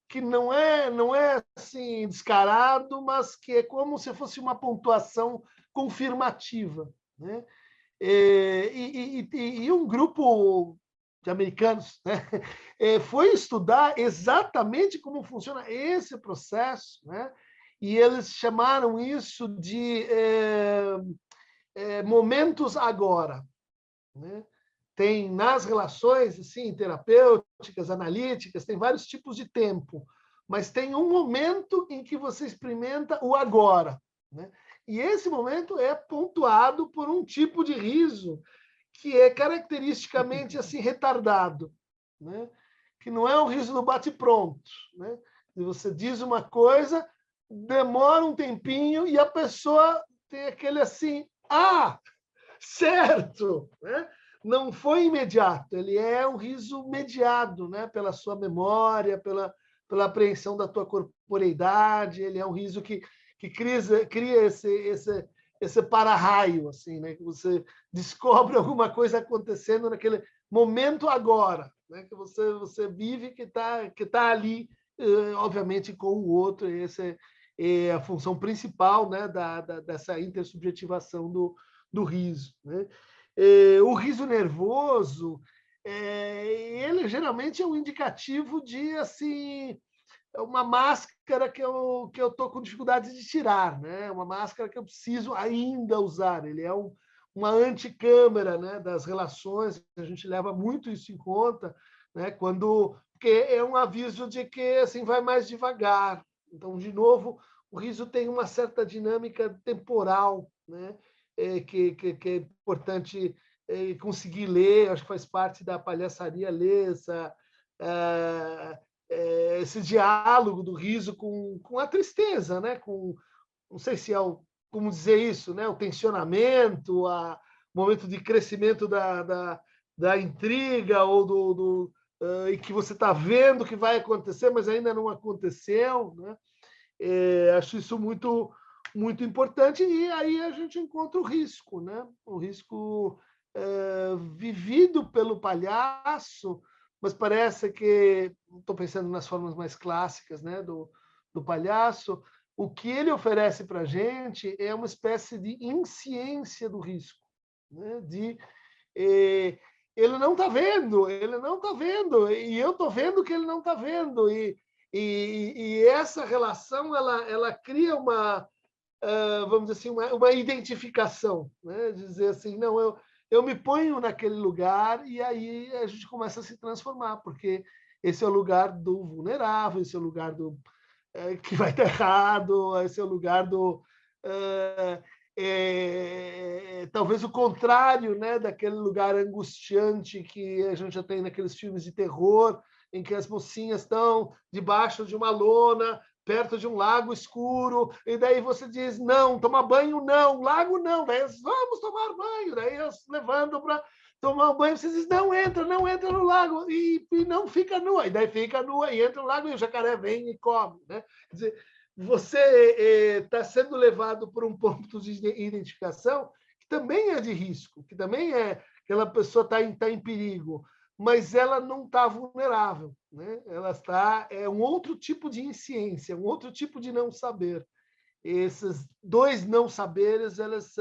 que não é assim descarado, mas que é como se fosse uma pontuação confirmativa, né? E um grupo de americanos, né, foi estudar exatamente como funciona esse processo, né? E eles chamaram isso de momentos agora, né? Tem nas relações assim, terapêuticas, analíticas, tem vários tipos de tempo, mas tem um momento em que você experimenta o agora, né? E esse momento é pontuado por um tipo de riso que é caracteristicamente assim retardado, né? Que não é um riso do bate-pronto, né? Você diz uma coisa, demora um tempinho e a pessoa tem aquele assim, certo, né? Não foi imediato, ele é um riso mediado, né? Pela sua memória, pela apreensão da tua corporeidade, ele é um riso que cria esse para-raio, assim, né? Que você descobre alguma coisa acontecendo naquele momento agora, né? Que você vive que tá ali, obviamente, com o outro. Essa é a função principal, né? Dessa intersubjetivação do riso, né? O riso nervoso, ele geralmente é um indicativo de assim uma máscara que eu estou com dificuldade de tirar, né? Uma máscara que eu preciso ainda usar. Ele é uma anticâmera, né, das relações. A gente leva muito isso em conta, né? Porque é um aviso de que assim vai mais devagar. Então, de novo, o riso tem uma certa dinâmica temporal, né? Que é importante conseguir ler. Acho que faz parte da palhaçaria ler esse diálogo do riso com a tristeza, né? Não sei se como dizer isso, né? O tensionamento, o momento de crescimento da intriga ou e que você está vendo que vai acontecer, mas ainda não aconteceu, né? Acho isso muito importante, e aí a gente encontra o risco, né? O risco vivido pelo palhaço, mas parece que, estou pensando nas formas mais clássicas, né, do palhaço, o que ele oferece para a gente é uma espécie de insciência do risco, né? Ele não está vendo, e eu estou vendo que ele não está vendo, e essa relação ela cria vamos dizer assim, uma identificação, né? Dizer assim, não, eu me ponho naquele lugar e aí a gente começa a se transformar, porque esse é o lugar do vulnerável, esse é o lugar que vai estar errado, esse é o lugar talvez o contrário, né, daquele lugar angustiante que a gente já tem naqueles filmes de terror, em que as mocinhas estão debaixo de uma lona, perto de um lago escuro, e daí você diz, não, tomar banho não, lago não, daí eles, vamos tomar banho, daí eles levando para tomar um banho, você diz, não entra no lago, e não fica nua, e daí fica nua, e entra no lago, e o jacaré vem e come, né? Quer dizer, você está sendo levado por um ponto de identificação que também é de risco, que também aquela pessoa está em perigo, mas ela não está vulnerável, né? Ela é um outro tipo de insciência, um outro tipo de não saber. Esses dois não saberes, elas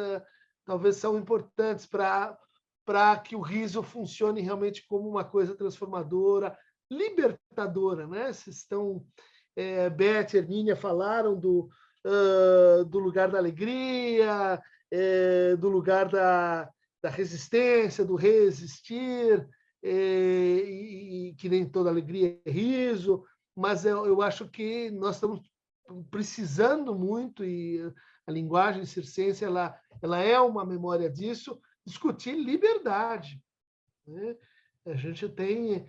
talvez são importantes para que o riso funcione realmente como uma coisa transformadora, libertadora, né? Vocês estão, Beth e Hermínia falaram do lugar da alegria, do lugar da resistência, do resistir, e que nem toda alegria é riso, mas eu acho que nós estamos precisando muito, e a linguagem circense ela é uma memória disso, discutir liberdade, né? A gente tem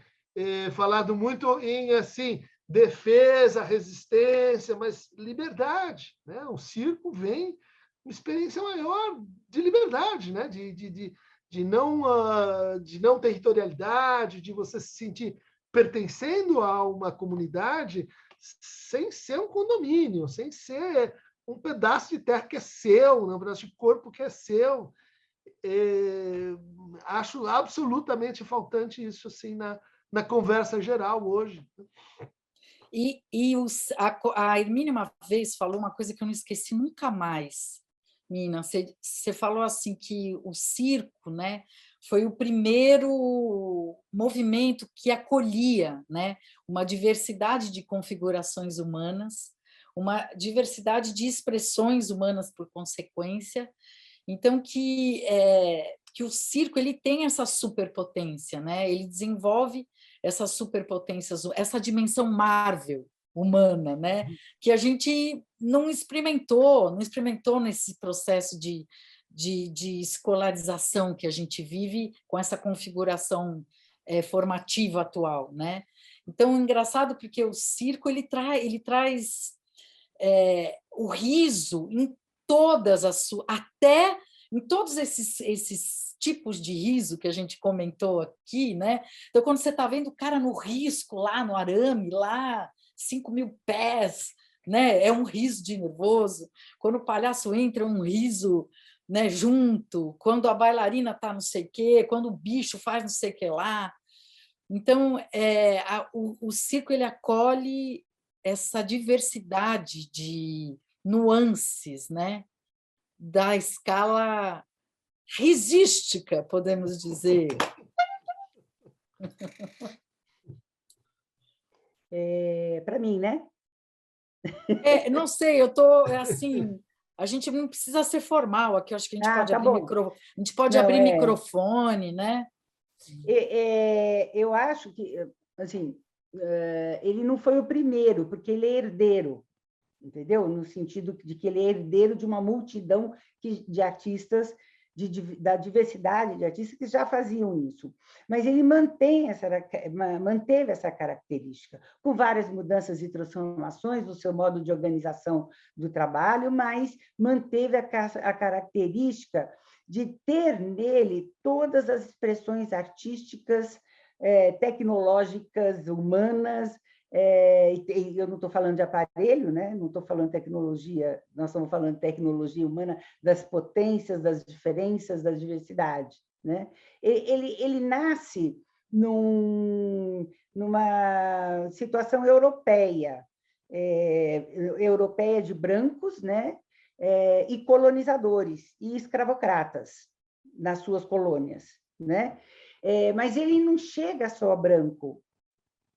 falado muito em assim, defesa, resistência, mas liberdade, né? O circo vem uma experiência maior de liberdade, né? De não territorialidade, de você se sentir pertencendo a uma comunidade sem ser um condomínio, sem ser um pedaço de terra que é seu, um pedaço de corpo que é seu. Acho absolutamente faltante isso assim na conversa geral hoje. A Hermínia uma vez falou uma coisa que eu não esqueci nunca mais, Nina. Você falou assim que o circo, né, foi o primeiro movimento que acolhia, né, uma diversidade de configurações humanas, uma diversidade de expressões humanas por consequência. Então, que o circo ele tem essa superpotência, né? Ele desenvolve essas superpotências, essa dimensão Marvel humana, né? Que a gente não experimentou nesse processo de escolarização que a gente vive com essa configuração formativa atual, né? Então, é engraçado porque o circo ele traz o riso em todas até em todos esses tipos de riso que a gente comentou aqui, né? Então, quando você está vendo o cara no risco, lá no arame, lá 5.000 pés, né? É um riso de nervoso. Quando o palhaço entra, é um riso, né, junto. Quando a bailarina está não sei o quê, quando o bicho faz não sei o que lá. Então, o circo ele acolhe essa diversidade de nuances, né, da escala risística, podemos dizer. Para mim, né? Não sei, eu estou assim. A gente não precisa ser formal aqui, eu acho que a gente pode abrir microfone, né? Eu acho que assim, ele não foi o primeiro, porque ele é herdeiro, entendeu? No sentido de que ele é herdeiro de uma multidão de artistas, da diversidade de artistas que já faziam isso. Mas ele manteve essa característica, com várias mudanças e transformações no seu modo de organização do trabalho, mas manteve a característica de ter nele todas as expressões artísticas, tecnológicas, humanas. Eu não estou falando de aparelho, né? Não estou falando de tecnologia, nós estamos falando de tecnologia humana, das potências, das diferenças, da diversidade, né? Ele nasce numa situação europeia de brancos, né? E colonizadores e escravocratas nas suas colônias, né? Mas ele não chega só branco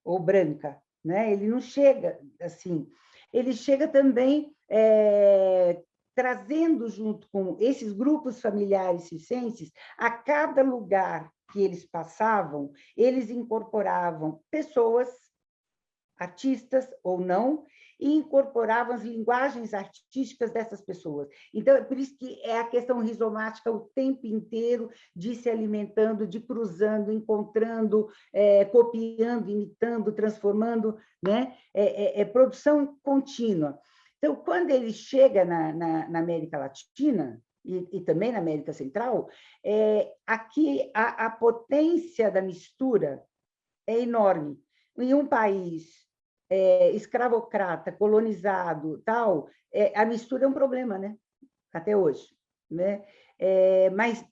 ou branca, né? Ele não chega assim, ele chega também trazendo junto com esses grupos familiares circenses, a cada lugar que eles passavam, eles incorporavam pessoas, artistas ou não, e incorporavam as linguagens artísticas dessas pessoas. Então, é por isso que é a questão rizomática o tempo inteiro, de se alimentando, de cruzando, encontrando, copiando, imitando, transformando, né? Produção contínua. Então, quando ele chega na América Latina, e também na América Central, aqui a potência da mistura é enorme. Em um país escravocrata, colonizado, tal, a mistura é um problema, né? Até hoje, né? Mas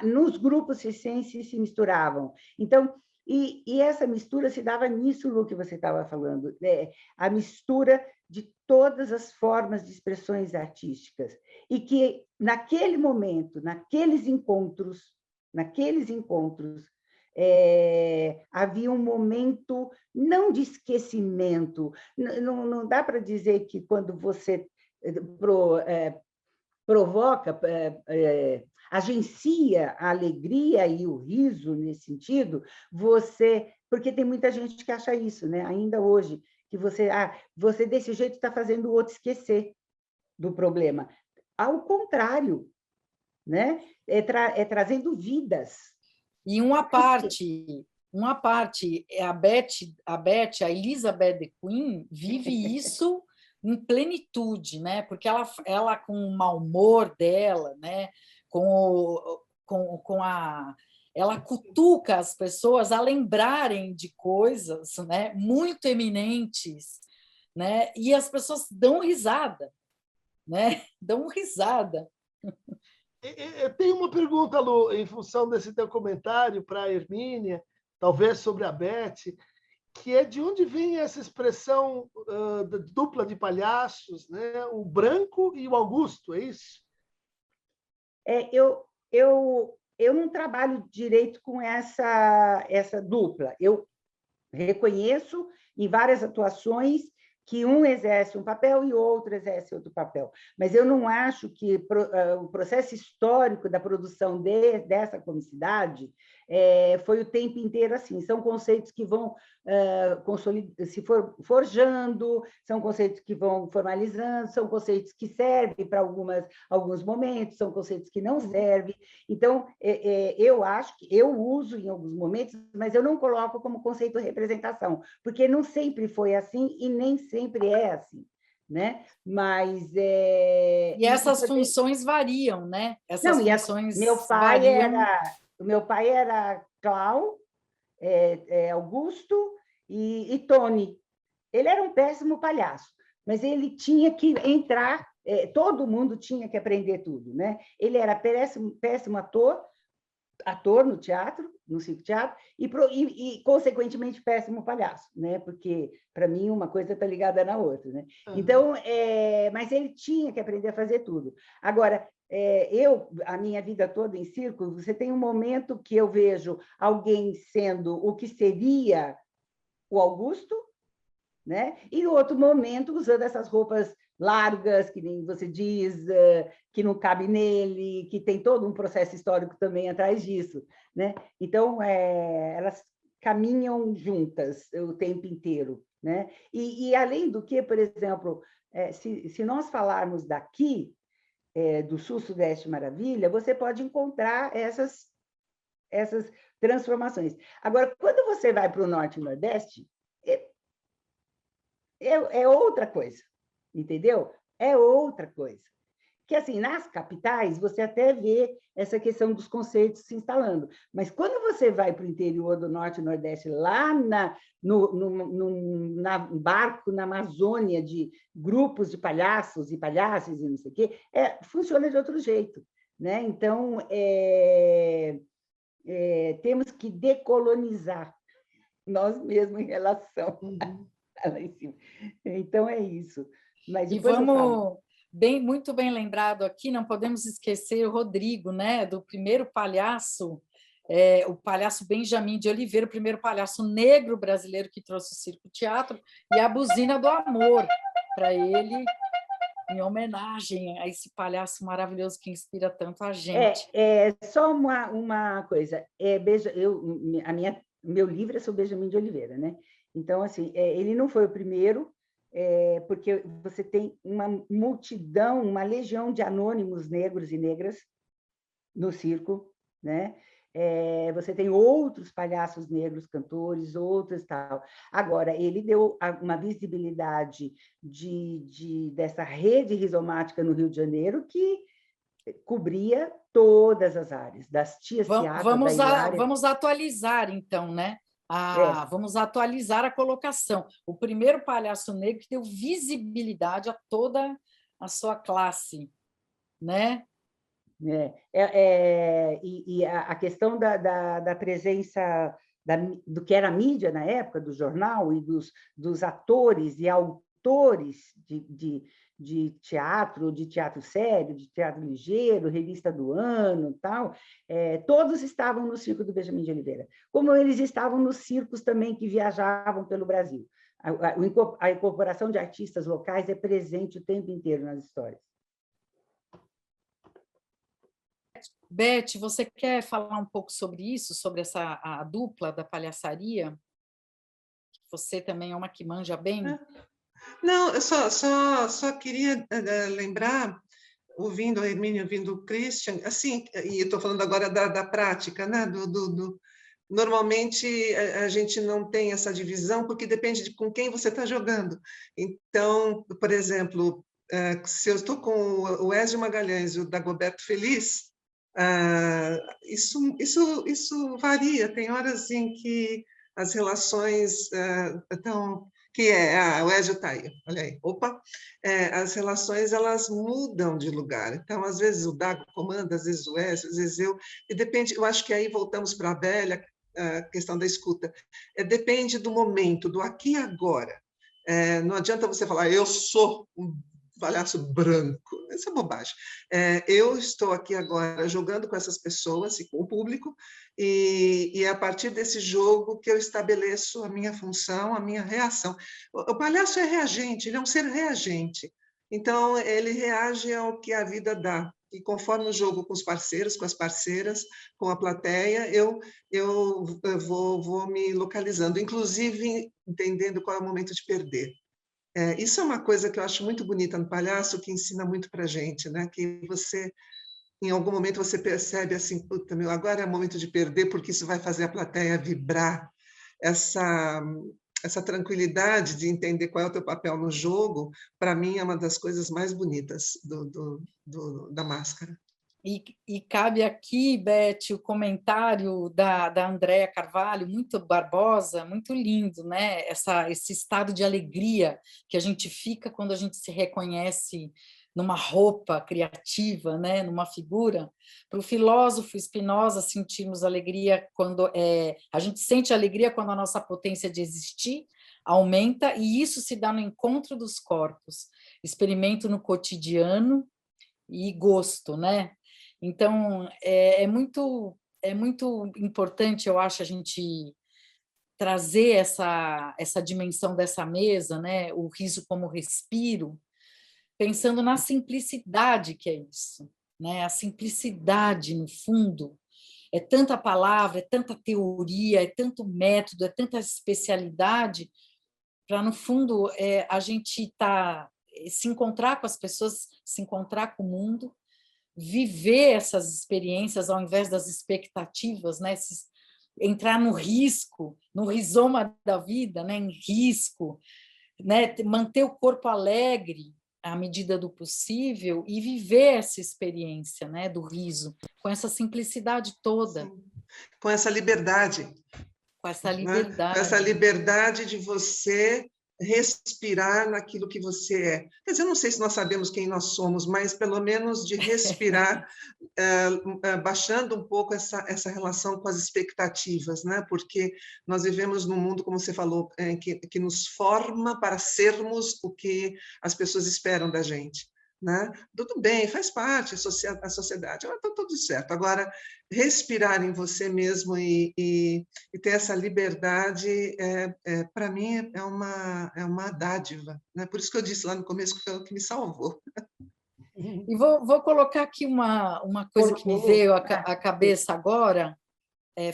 nos grupos circenses se misturavam. Então, e essa mistura se dava nisso, Lu, que você estava falando, a mistura de todas as formas de expressões artísticas, e que naquele momento, naqueles encontros, havia um momento não de esquecimento. Não dá para dizer que quando você provoca, agencia a alegria e o riso nesse sentido, porque tem muita gente que acha isso, né? Ainda hoje, que você desse jeito está fazendo o outro esquecer do problema. Ao contrário, né? Trazendo vidas. E uma parte uma parte, a Elizabeth the Queen vive isso em plenitude, né? Porque ela com o mau humor dela, né? Ela cutuca as pessoas a lembrarem de coisas, né? Muito eminentes, né? E as pessoas dão risada, né? Dão risada. Eu tenho uma pergunta, Lu, em função desse teu comentário para a Hermínia, talvez sobre a Beth, que é de onde vem essa expressão dupla de palhaços, né? O Branco e o Augusto, é isso? Eu não trabalho direito com essa dupla. Eu reconheço em várias atuações que um exerce um papel e outro exerce outro papel. Mas eu não acho que o processo histórico da produção dessa comicidade foi o tempo inteiro assim. São conceitos que vão se forjando, são conceitos que vão formalizando, são conceitos que servem para alguns momentos, são conceitos que não servem. Então, eu acho que eu uso em alguns momentos, mas eu não coloco como conceito de representação, porque não sempre foi assim e nem sempre é assim, né? Mas e essas funções variam, né? Essas funções meu pai era clown, Augusto e Tony. Ele era um péssimo palhaço, mas ele tinha que entrar, todo mundo tinha que aprender tudo, né? Ele era péssimo ator no teatro, no circo teatro, e consequentemente péssimo palhaço, né? Porque para mim uma coisa está ligada na outra, né? Então, mas ele tinha que aprender a fazer tudo. Agora, a minha vida toda em circo, você tem um momento que eu vejo alguém sendo o que seria o Augusto, né? E no outro momento usando essas roupas largas, que nem você diz, que não cabe nele, que tem todo um processo histórico também atrás disso, né? Então, elas caminham juntas o tempo inteiro, né? E além do que, por exemplo, se nós falarmos daqui, do Sul-Sudeste Maravilha, você pode encontrar essas transformações. Agora, quando você vai para o Norte e Nordeste, é outra coisa, entendeu? É outra coisa. Que, assim, nas capitais, você até vê essa questão dos conceitos se instalando, mas quando você vai para o interior do Norte e Nordeste, lá no barco, na Amazônia, de grupos de palhaços e palhaças e não sei o quê, funciona de outro jeito, né? Então, temos que decolonizar nós mesmos em relação lá em cima. Então, é isso. Mas e vamos... muito bem lembrado aqui, não podemos esquecer o Rodrigo, né? Do primeiro palhaço, o palhaço Benjamin de Oliveira, o primeiro palhaço negro brasileiro que trouxe o circo teatro, e a buzina do amor para ele, em homenagem a esse palhaço maravilhoso que inspira tanto a gente. Só uma coisa, meu livro é sobre Benjamin de Oliveira, né? Então, assim, ele não foi o primeiro, porque você tem uma multidão, uma legião de anônimos negros e negras no circo, né? Você tem outros palhaços negros, cantores, outros tal. Agora, ele deu uma visibilidade dessa rede rizomática no Rio de Janeiro que cobria todas as áreas, das tias teatros da Hilária. Vamos atualizar, então, né? Vamos atualizar a colocação. O primeiro palhaço negro que deu visibilidade a toda a sua classe, né? E a questão da presença do que era a mídia na época, do jornal e dos atores e autores de teatro sério, de teatro ligeiro, revista do ano, tal, todos estavam no circo do Benjamin de Oliveira, como eles estavam nos circos também que viajavam pelo Brasil. A incorporação de artistas locais é presente o tempo inteiro nas histórias. Beth, você quer falar um pouco sobre isso, sobre a dupla da palhaçaria? Você também é uma que manja bem. Não, eu só queria lembrar, ouvindo a Hermínia, ouvindo o Christian, assim, e estou falando agora da prática, né, normalmente a gente não tem essa divisão, porque depende de com quem você está jogando. Então, por exemplo, se eu estou com o Ezio Magalhães e o Dagoberto Feliz, isso varia. Tem horas em que as relações estão... o Ezio está aí, olha aí, opa, as relações elas mudam de lugar, então às vezes o Dago comanda, às vezes o Ezio, às vezes eu, e depende, eu acho que aí voltamos para a velha questão da escuta, depende do momento, do aqui e agora, não adianta você falar, eu sou um palhaço branco, isso é bobagem. Eu estou aqui agora jogando com essas pessoas e com o público, e é a partir desse jogo que eu estabeleço a minha função, a minha reação. O palhaço é reagente, ele é um ser reagente, então ele reage ao que a vida dá, e conforme o jogo com os parceiros, com as parceiras, com a plateia, eu vou me localizando, inclusive entendendo qual é o momento de perder. Isso é uma coisa que eu acho muito bonita no palhaço, que ensina muito para a gente, né? Que você, em algum momento, você percebe assim, puta, meu, agora é o momento de perder, porque isso vai fazer a plateia vibrar. Essa tranquilidade de entender qual é o teu papel no jogo, para mim, é uma das coisas mais bonitas da máscara. E cabe aqui, Beth, o comentário da Andréa Carvalho, muito Barbosa, muito lindo, né? Esse estado de alegria que a gente fica quando a gente se reconhece numa roupa criativa, né? Numa figura. Para o filósofo Spinoza, sentimos alegria quando... a gente sente alegria quando a nossa potência de existir aumenta, e isso se dá no encontro dos corpos. Experimento no cotidiano e gosto, né? Então, é muito importante, eu acho, a gente trazer essa dimensão dessa mesa, né? O riso como respiro, pensando na simplicidade que é isso, né? A simplicidade, no fundo, é tanta palavra, é tanta teoria, é tanto método, é tanta especialidade, para, no fundo, a gente se encontrar com as pessoas, se encontrar com o mundo, viver essas experiências ao invés das expectativas, né? Entrar no risco, no rizoma da vida, né? Em risco, né? Manter o corpo alegre à medida do possível e viver essa experiência, né? Do riso, com essa simplicidade toda. Sim. Com essa liberdade. Com essa liberdade. Com essa liberdade de você respirar naquilo que você é. Quer dizer, eu não sei se nós sabemos quem nós somos, mas pelo menos de respirar, baixando um pouco essa relação com as expectativas, né? Porque nós vivemos num mundo, como você falou, que nos forma para sermos o que as pessoas esperam da gente. Né? Tudo bem, faz parte a sociedade, está tudo certo. Agora, respirar em você mesmo e ter essa liberdade, para mim, é uma dádiva. Né? Por isso que eu disse lá no começo que foi o que me salvou. E vou colocar aqui uma coisa que me veio à cabeça agora.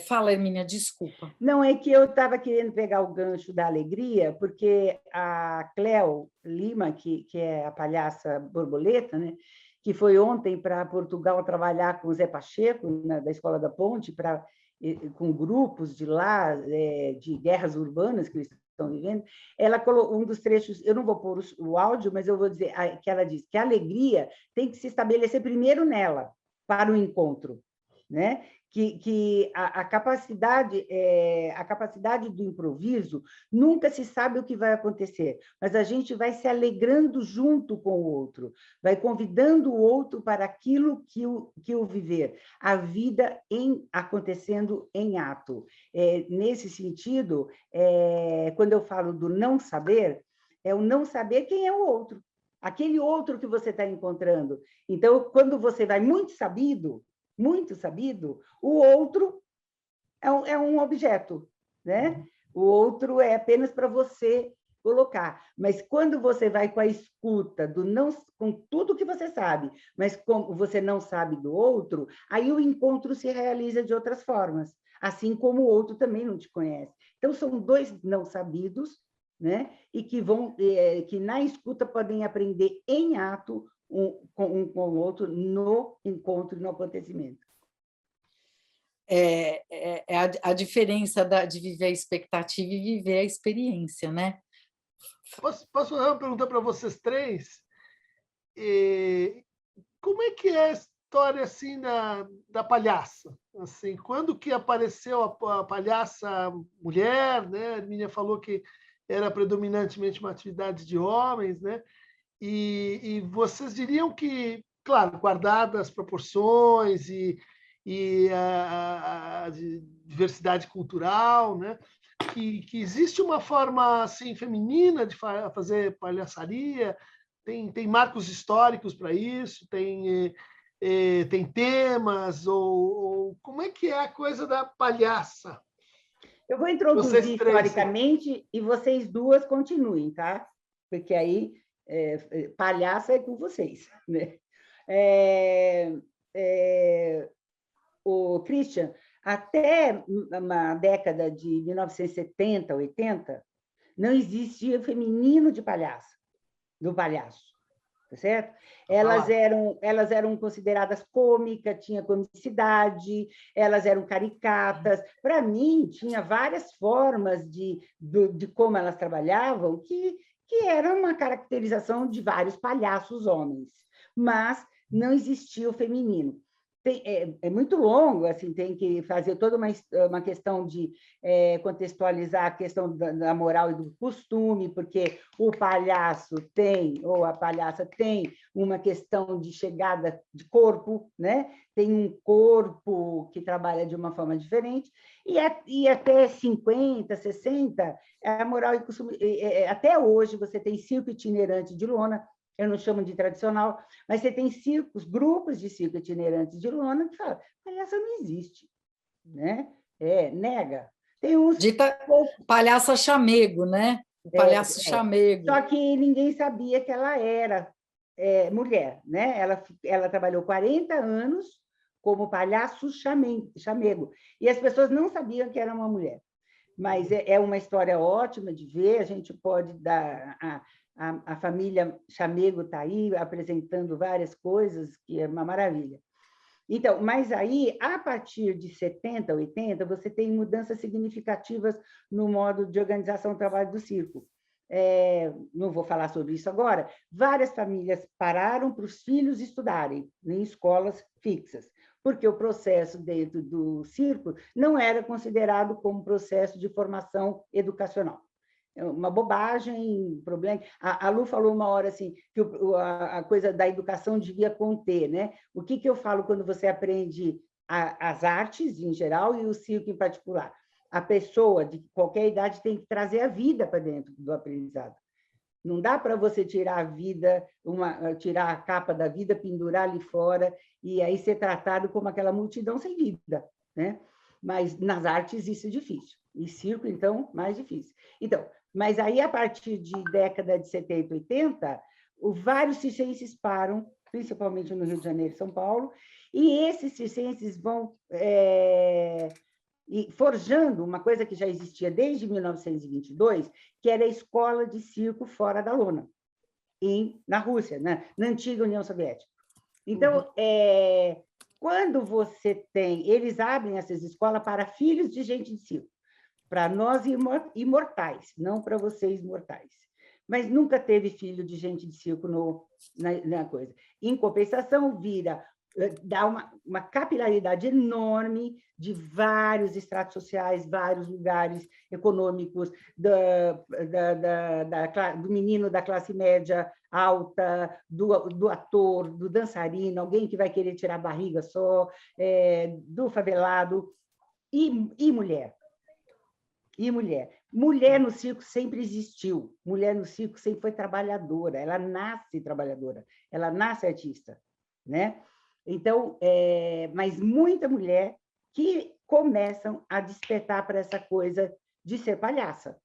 Fala, Hermínia, desculpa. Não, é que eu estava querendo pegar o gancho da alegria, porque a Cléo Lima, que é a palhaça borboleta, né, que foi ontem para Portugal trabalhar com o Zé Pacheco, da Escola da Ponte, com grupos de lá, de guerras urbanas que eles estão vivendo, ela colocou um dos trechos, eu não vou pôr o áudio, mas eu vou dizer que ela diz que a alegria tem que se estabelecer primeiro nela, para o encontro, né? Que a capacidade do improviso, nunca se sabe o que vai acontecer, mas a gente vai se alegrando junto com o outro, vai convidando o outro para aquilo que o viver, a vida acontecendo em ato. Nesse sentido, quando eu falo do não saber, é o não saber quem é o outro, aquele outro que você está encontrando. Então, quando você vai muito sabido, o outro é um objeto, né? O outro é apenas para você colocar. Mas quando você vai com a escuta, com tudo que você sabe, mas como você não sabe do outro, aí o encontro se realiza de outras formas, assim como o outro também não te conhece. Então, são dois não sabidos, né? E que na escuta podem aprender em ato um com o outro no encontro e no acontecimento. a diferença de viver a expectativa e viver a experiência, né? Posso fazer uma pergunta para vocês três? Como é que é a história assim da palhaça? Assim, quando que apareceu a palhaça mulher, né? A Hermínia falou que era predominantemente uma atividade de homens, né? E vocês diriam que, claro, guardadas as proporções e a diversidade cultural, né? Que existe uma forma assim feminina de fazer palhaçaria, tem marcos históricos para isso, tem temas, ou como é que é a coisa da palhaça? Eu vou introduzir historicamente e vocês duas continuem, tá? Porque aí palhaça é com vocês, né? O Christian, até uma década de 1970, 80, não existia feminino de palhaço, do palhaço, tá certo? Elas eram consideradas cômicas, tinha comicidade, elas eram caricatas. Para mim, tinha várias formas de como elas trabalhavam que era uma caracterização de vários palhaços homens, mas não existia o feminino. É muito longo, assim, tem que fazer toda uma questão de contextualizar a questão da moral e do costume, porque o palhaço tem, ou a palhaça tem, uma questão de chegada de corpo, né? Tem um corpo que trabalha de uma forma diferente, e até 50, 60, a moral e costume... Até hoje você tem circo itinerante de lona, eu não chamo de tradicional, mas você tem circos, grupos de circo itinerantes de lona que falam, palhaça não existe, né? Nega. Tem uns... Dita palhaça chamego, né? O palhaço chamego. Só que ninguém sabia que ela era mulher, né? Ela trabalhou 40 anos como palhaço chamego, e as pessoas não sabiam que era uma mulher. Mas é uma história ótima de ver, a gente pode dar... A família Chamego está aí apresentando várias coisas, que é uma maravilha. Então, mas aí, a partir de 70, 80, você tem mudanças significativas no modo de organização do trabalho do circo. Não vou falar sobre isso agora. Várias famílias pararam para os filhos estudarem em escolas fixas, porque o processo dentro do circo não era considerado como processo de formação educacional. Uma bobagem, problema. A Lu falou uma hora assim que a coisa da educação devia conter, né? O que eu falo quando você aprende as artes em geral e o circo em particular? A pessoa de qualquer idade tem que trazer a vida para dentro do aprendizado. Não dá para você tirar a vida, tirar a capa da vida, pendurar ali fora e aí ser tratado como aquela multidão sem vida, né? Mas nas artes isso é difícil. E circo, então, mais difícil. Então, mas aí, a partir de década de 70, 80, vários circenses param, principalmente no Rio de Janeiro e São Paulo, e esses circenses vão forjando uma coisa que já existia desde 1922, que era a escola de circo fora da lona, na Rússia, na antiga União Soviética. Então, quando você tem... Eles abrem essas escolas para filhos de gente de circo, para nós imortais, não para vocês mortais. Mas nunca teve filho de gente de circo na coisa. Em compensação, dá uma capilaridade enorme de vários estratos sociais, vários lugares econômicos, do menino da classe média alta, do ator, do dançarino, alguém que vai querer tirar a barriga só, do favelado, e mulher. E mulher. Mulher no circo sempre existiu. Mulher no circo sempre foi trabalhadora. Ela nasce trabalhadora. Ela nasce artista, né? Então, mas muita mulher que começam a despertar para essa coisa de ser palhaça.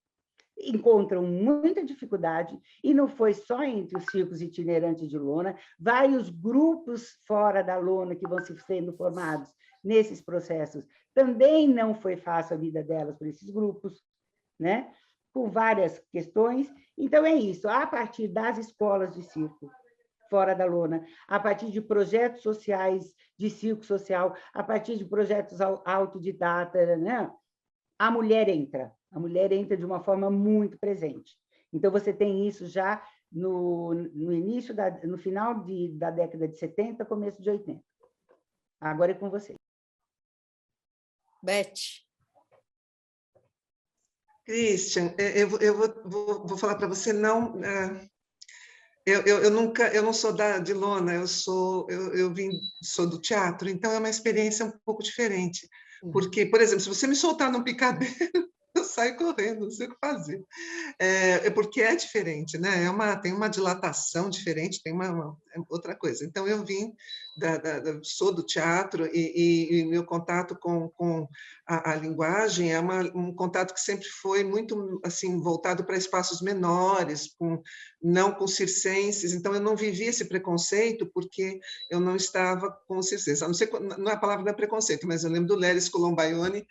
Encontram muita dificuldade, e não foi só entre os circos itinerantes de lona, vários grupos fora da lona que vão sendo formados nesses processos. Também não foi fácil a vida delas por esses grupos, né? Com várias questões. Então, é isso. A partir das escolas de circo, fora da lona, a partir de projetos sociais, de circo social, a partir de projetos autodidatas, né? A mulher entra de uma forma muito presente. Então, você tem isso já no início, no final da década de 70, começo de 80. Agora é com você. Beth. Christian, eu vou falar para você, não... Eu não sou de lona, sou do teatro, então é uma experiência um pouco diferente. Porque, por exemplo, se você me soltar num picadeiro, eu saio correndo, não sei o que fazer. Porque é diferente, né? Tem uma dilatação diferente, tem outra coisa. Então, eu sou do teatro e meu contato com a linguagem é um contato que sempre foi muito assim voltado para espaços menores, não com circenses. Então, eu não vivi esse preconceito porque eu não estava com circenses. A não ser, não é a palavra da preconceito, mas eu lembro do Léris Colombaione.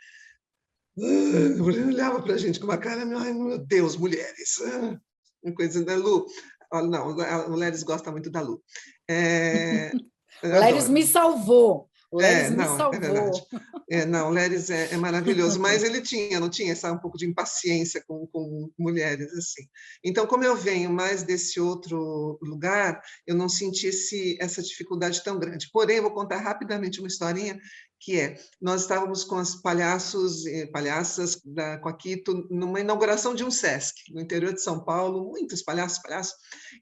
Ele olhava para a gente com uma cara, ai, meu Deus, mulheres. Uma coisa da Lu. Não, o Léris gosta muito da Lu. O Léris me salvou. O Léris me não, salvou. É verdade. Não, o Léris é maravilhoso, mas ele não tinha um pouco de impaciência com mulheres, assim. Então, como eu venho mais desse outro lugar, eu não senti essa dificuldade tão grande. Porém, eu vou contar rapidamente uma historinha, que nós estávamos com os palhaços e palhaças com a Quito numa inauguração de um SESC, no interior de São Paulo, muitos palhaços,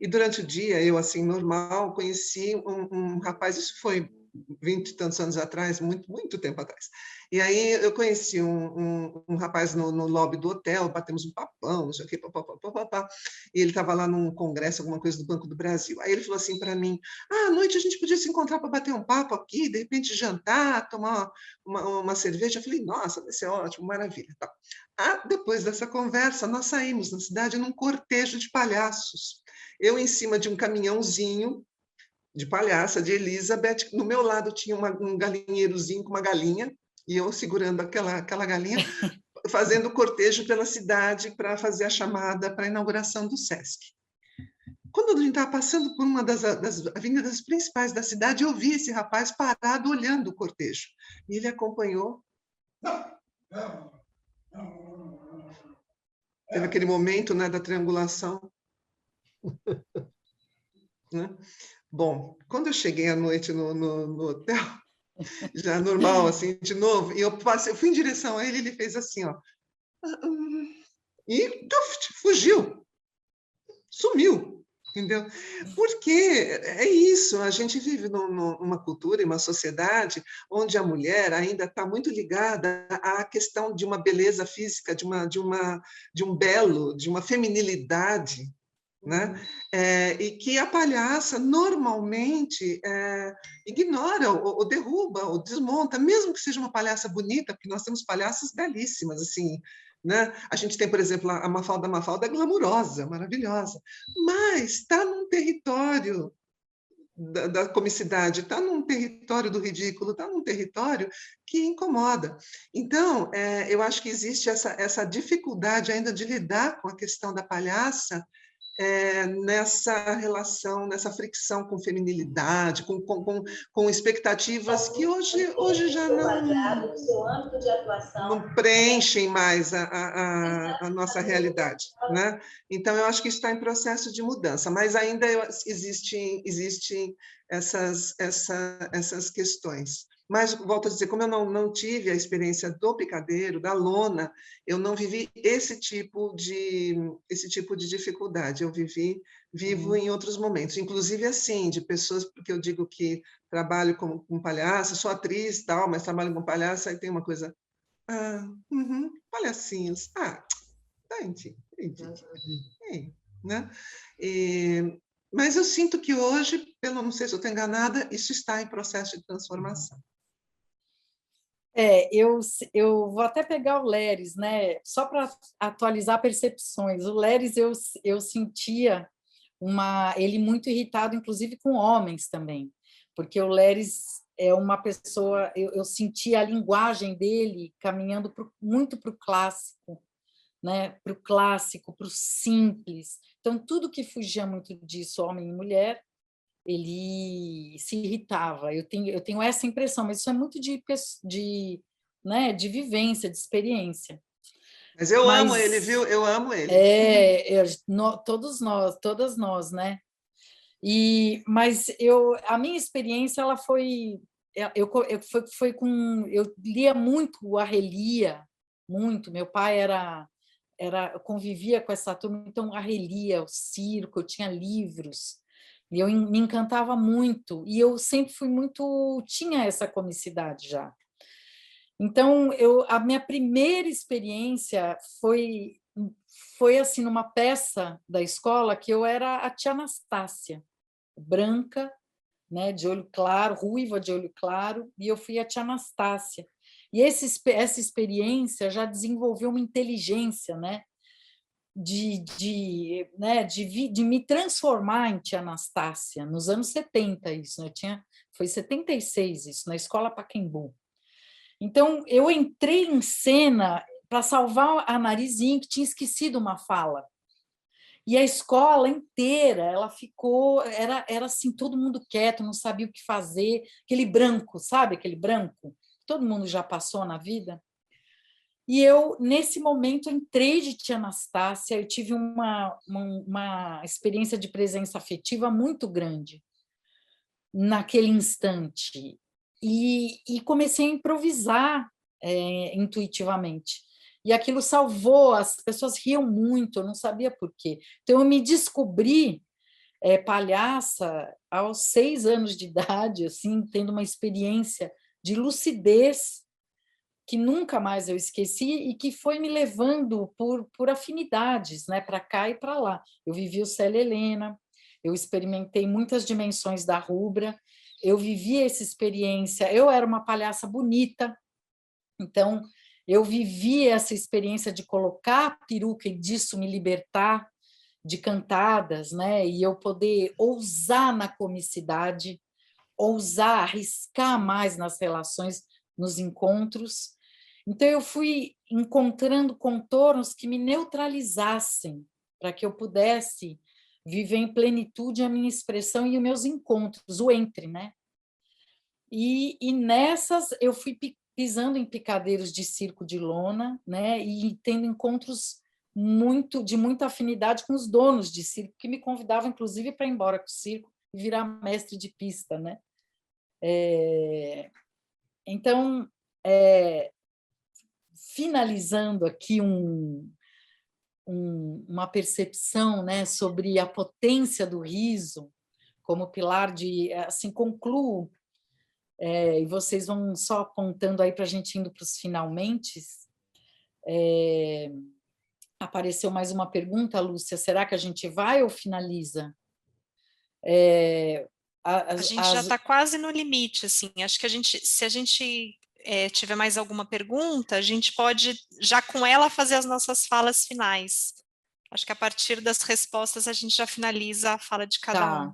e durante o dia, eu, assim, normal, conheci um rapaz, isso foi 20 e tantos anos atrás, muito tempo atrás. E aí eu conheci um rapaz no lobby do hotel, batemos um papão, não sei o quê, e ele estava lá num congresso, alguma coisa do Banco do Brasil. Aí ele falou assim para mim, à noite a gente podia se encontrar para bater um papo aqui, de repente jantar, tomar uma cerveja. Eu falei, nossa, vai ser ótimo, maravilha. Depois dessa conversa, nós saímos na cidade num cortejo de palhaços. Eu em cima de um caminhãozinho, de palhaça, de Elizabeth. No meu lado tinha um galinheirozinho com uma galinha, e eu segurando aquela galinha, fazendo cortejo pela cidade para fazer a chamada para a inauguração do SESC. Quando a gente estava passando por uma das avenidas principais da cidade, eu vi esse rapaz parado olhando o cortejo. E ele acompanhou. Teve aquele momento, né, da triangulação. Né? Bom, quando eu cheguei à noite no hotel, já normal, assim, de novo, e eu fui em direção a ele, ele fez assim, ó, e fugiu, sumiu, entendeu? Porque é isso, a gente vive numa cultura e uma sociedade onde a mulher ainda está muito ligada à questão de uma beleza física, de um belo, de uma feminilidade, né? E que a palhaça normalmente ignora, ou derruba, ou desmonta, mesmo que seja uma palhaça bonita, porque nós temos palhaças belíssimas, assim, né? A gente tem, por exemplo, a Mafalda. Mafalda é glamurosa, maravilhosa, mas está num território da comicidade, está num território do ridículo, está num território que incomoda. Então, eu acho que existe essa dificuldade ainda de lidar com a questão da palhaça, nessa relação, nessa fricção com feminilidade, com expectativas que hoje já não preenchem mais a nossa realidade, né? Então, eu acho que isso está em processo de mudança, mas ainda existem essas questões. Mas, volto a dizer, como eu não tive a experiência do picadeiro, da lona, eu não vivi esse tipo de dificuldade. Eu vivo em outros momentos, inclusive assim, de pessoas, porque eu digo que trabalho com palhaça, sou atriz, tal, mas trabalho com palhaça, e tem uma coisa, palhacinhos, entendi, né? Mas eu sinto que hoje, não sei se eu estou enganada, isso está em processo de transformação. Eu vou até pegar o Léris, né? Só para atualizar percepções. O Léris, eu sentia ele muito irritado, inclusive com homens também, porque o Léris é uma pessoa, eu sentia a linguagem dele caminhando muito para o clássico, né? Para o clássico, para o simples. Então, tudo que fugia muito disso, homem e mulher, ele se irritava. Eu tenho essa impressão, mas isso é muito né, de vivência, de experiência. Mas eu amo ele, viu? Eu amo ele. Todas nós, né? Mas a minha experiência ela foi eu lia muito arrelia, muito. Meu pai convivia com essa turma, então arrelia, o circo, eu tinha livros e eu me encantava muito. E eu sempre tinha essa comicidade já. Então a minha primeira experiência foi assim numa peça da escola que eu era a tia Anastácia, branca, né, de olho claro, ruiva de olho claro, e eu fui a tia Anastácia. E essa experiência já desenvolveu uma inteligência, né, de me transformar em tia Anastácia, nos anos 70, isso, né? Foi 76, isso, na Escola Pacaembu. Então, eu entrei em cena para salvar a Narizinho, que tinha esquecido uma fala. E a escola inteira, ela ficou, era assim, todo mundo quieto, não sabia o que fazer, aquele branco, sabe? Aquele branco, todo mundo já passou na vida. E eu, nesse momento, entrei de tia Anastácia, eu tive uma experiência de presença afetiva muito grande naquele instante. E comecei a improvisar intuitivamente. E aquilo salvou, as pessoas riam muito, eu não sabia por quê. Então, eu me descobri palhaça aos 6 anos de idade, assim, tendo uma experiência de lucidez que nunca mais eu esqueci e que foi me levando por afinidades, né, para cá e para lá. Eu vivi o Célia Helena, eu experimentei muitas dimensões da rubra, eu vivi essa experiência, eu era uma palhaça bonita, então eu vivi essa experiência de colocar a peruca e disso me libertar de cantadas, né? E eu poder ousar na comicidade, ousar, arriscar mais nas relações, nos encontros. Então eu fui encontrando contornos que me neutralizassem para que eu pudesse viver em plenitude a minha expressão e os meus encontros, o entre, né? E nessas eu fui pisando em picadeiros de circo de lona, né, e tendo encontros de muita afinidade com os donos de circo, que me convidavam, inclusive, para ir embora com o circo e virar mestre de pista, né? Então, finalizando aqui uma percepção, né, sobre a potência do riso como pilar de... Assim, concluo, e vocês vão só apontando aí para a gente indo para os finalmente. Apareceu mais uma pergunta, Lúcia, será que a gente vai ou finaliza? A gente já está quase no limite, assim, acho que se a gente tiver mais alguma pergunta, a gente pode, já com ela, fazer as nossas falas finais. Acho que a partir das respostas a gente já finaliza a fala de cada um.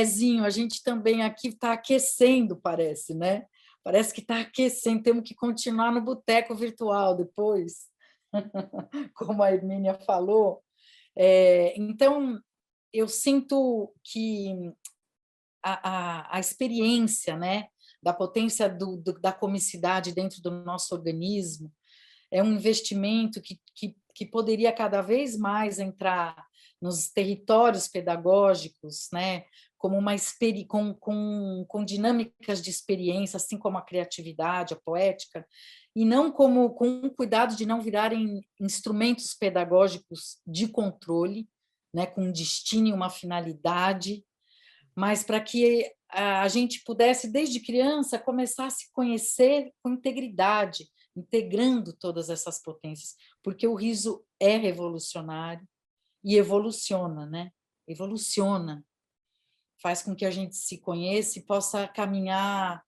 Zinho, a gente também aqui está aquecendo, parece, né? Parece que está aquecendo, temos que continuar no boteco virtual depois, como a Hermínia falou. Então, eu sinto que a experiência, né, da potência da comicidade dentro do nosso organismo é um investimento que poderia cada vez mais entrar nos territórios pedagógicos, né, como com dinâmicas de experiência, assim como a criatividade, a poética, e não com cuidado de não virarem instrumentos pedagógicos de controle, né, com um destino e uma finalidade, mas para que a gente pudesse, desde criança, começar a se conhecer com integridade, integrando todas essas potências, porque o riso é revolucionário e evoluciona, né? Evoluciona, faz com que a gente se conheça e possa caminhar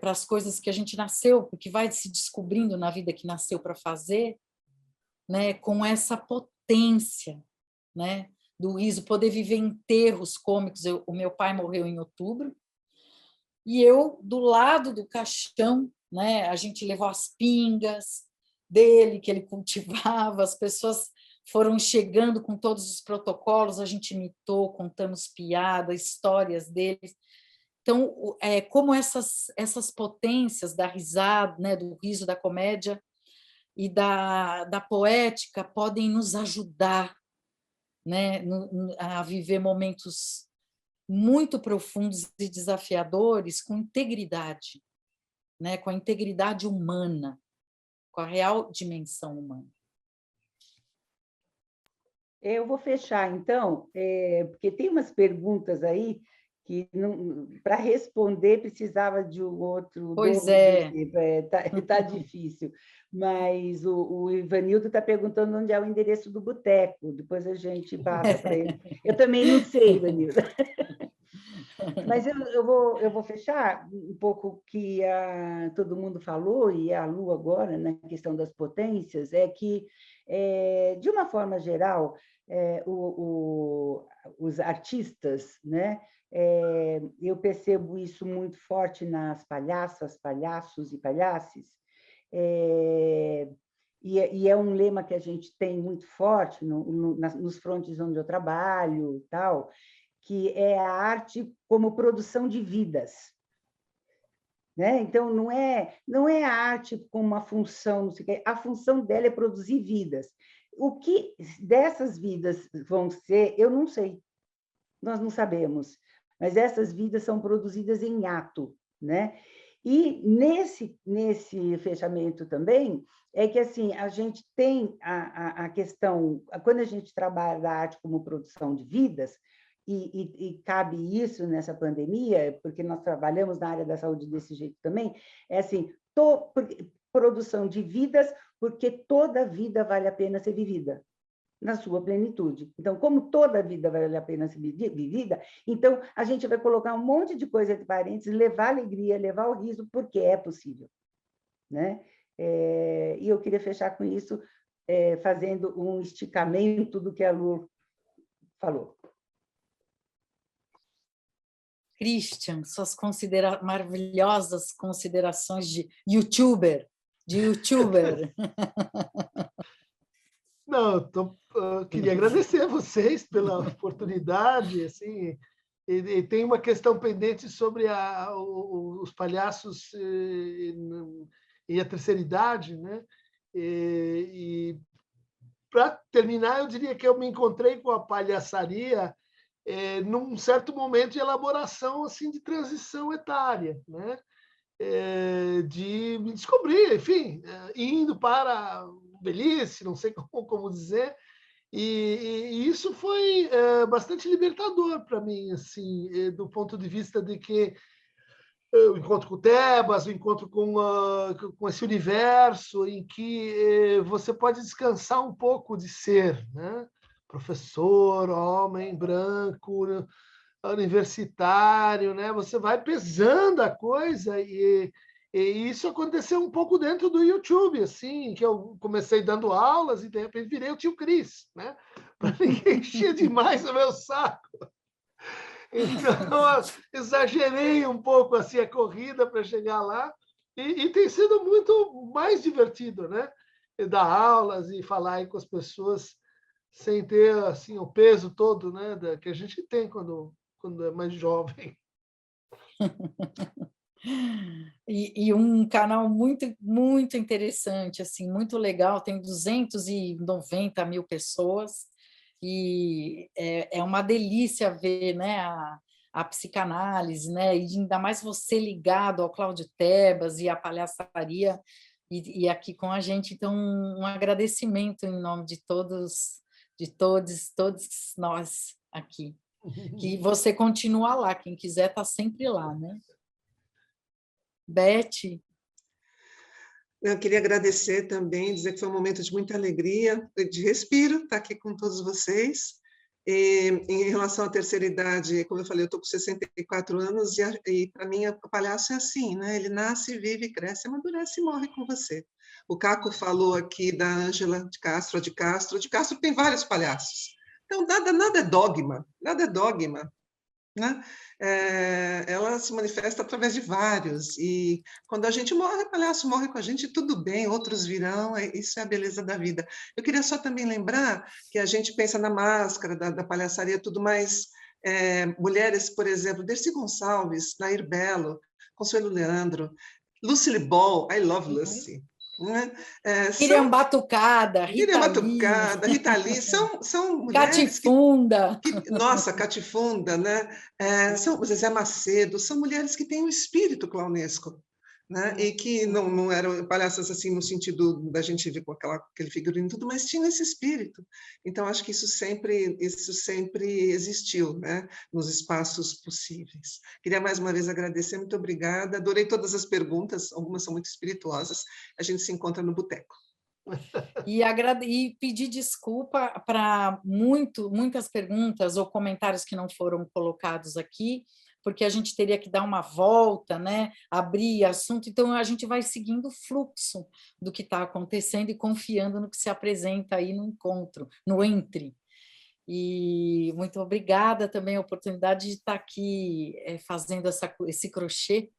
para as coisas que a gente nasceu, porque vai se descobrindo na vida que nasceu para fazer, né? Com essa potência, né? Do riso, poder viver enterros cômicos. O meu pai morreu em outubro, e eu, do lado do caixão, né, a gente levou as pingas dele, que ele cultivava, as pessoas foram chegando com todos os protocolos, a gente imitou, contamos piadas, histórias deles. Então, como essas potências da risada, né, do riso, da comédia e da poética podem nos ajudar, né, a viver momentos muito profundos e desafiadores com integridade, né, com a integridade humana, com a real dimensão humana. Eu vou fechar, então, porque tem umas perguntas aí que, para responder, precisava de um outro... Pois é. Tá difícil. Mas o Ivanildo está perguntando onde é o endereço do boteco. Depois a gente passa para ele. Eu também não sei, Ivanildo. Mas eu vou fechar um pouco o que todo mundo falou, e a Lu agora, na questão das potências, é que, de uma forma geral, os artistas, né, eu percebo isso muito forte nas palhaças, palhaços e palhaces, e é um lema que a gente tem muito forte nos frontes onde eu trabalho, tal, que é a arte como produção de vidas. Né? Então, não é a arte como uma função, não sei o quê, a função dela é produzir vidas. O que dessas vidas vão ser, eu não sei, nós não sabemos, mas essas vidas são produzidas em ato, né? E nesse fechamento também, é que assim, a gente tem a questão, quando a gente trabalha a arte como produção de vidas, e cabe isso nessa pandemia, porque nós trabalhamos na área da saúde desse jeito também, é assim, produção de vidas, porque toda vida vale a pena ser vivida, na sua plenitude. Então, como toda vida vale a pena ser vivida, então a gente vai colocar um monte de coisa entre parênteses, levar alegria, levar o riso, porque é possível. Né? E eu queria fechar com isso, fazendo um esticamento do que a Lu falou. Christian, suas maravilhosas considerações de youtuber. Não, queria agradecer a vocês pela oportunidade, assim, e tem uma questão pendente sobre os palhaços e a terceira idade, né? E para terminar, eu diria que eu me encontrei com a palhaçaria num certo momento de elaboração assim de transição etária, né? De me descobrir, enfim, indo para velhice, não sei como dizer, e isso foi bastante libertador para mim, assim, do ponto de vista de que o encontro com o Tebas, o encontro com esse universo em que você pode descansar um pouco de ser, né? Professor, homem, branco, universitário, né? Você vai pesando a coisa e isso aconteceu um pouco dentro do YouTube, assim, que eu comecei dando aulas e de repente virei o tio Cris, né? Para ninguém encher demais o meu saco. Então, exagerei um pouco assim a corrida para chegar lá e tem sido muito mais divertido, né? Dar aulas e falar aí com as pessoas sem ter assim o peso todo, né, que a gente tem quando é mais jovem. E um canal muito, muito interessante, assim, muito legal, tem 290 mil pessoas, e é uma delícia ver, né, a psicanálise, né, e ainda mais você ligado ao Cláudio Tebas e à palhaçaria, e aqui com a gente, então um agradecimento em nome de todos nós aqui. Que você continua lá, quem quiser está sempre lá, né? Beth? Eu queria agradecer também, dizer que foi um momento de muita alegria, de respiro, estar aqui com todos vocês. Em relação à terceira idade, como eu falei, eu estou com 64 anos e para mim o palhaço é assim, né? Ele nasce, vive, cresce, amadurece e morre com você. O Caco falou aqui da Ângela de Castro. De Castro tem vários palhaços. Então, nada é dogma, nada é dogma. né? Ela se manifesta através de vários, e quando a gente morre, o palhaço morre com a gente, tudo bem, outros virão, isso é a beleza da vida. Eu queria só também lembrar que a gente pensa na máscara, da palhaçaria, tudo mais, mulheres, por exemplo, Dercy Gonçalves, Nair Belo, Consuelo Leandro, Lucille Ball, I Love Lucy, né? Miriam Batucada, Miriam Rita Lee, Batucada, Rita Lee, são mulheres Catifunda. nossa, Catifunda, né? São Zezé Macedo, são mulheres que têm um espírito clownesco, né? E que não eram palhaças assim no sentido da gente ver com aquele figurino e tudo, mas tinham esse espírito. Então, acho que isso sempre existiu, né? Nos espaços possíveis. Queria mais uma vez agradecer, muito obrigada. Adorei todas as perguntas, algumas são muito espirituosas. A gente se encontra no boteco. E pedir desculpa para muitas perguntas ou comentários que não foram colocados aqui, porque a gente teria que dar uma volta, né? Abrir assunto, então a gente vai seguindo o fluxo do que está acontecendo e confiando no que se apresenta aí no encontro, no entre. E muito obrigada também a oportunidade de estar aqui fazendo esse crochê.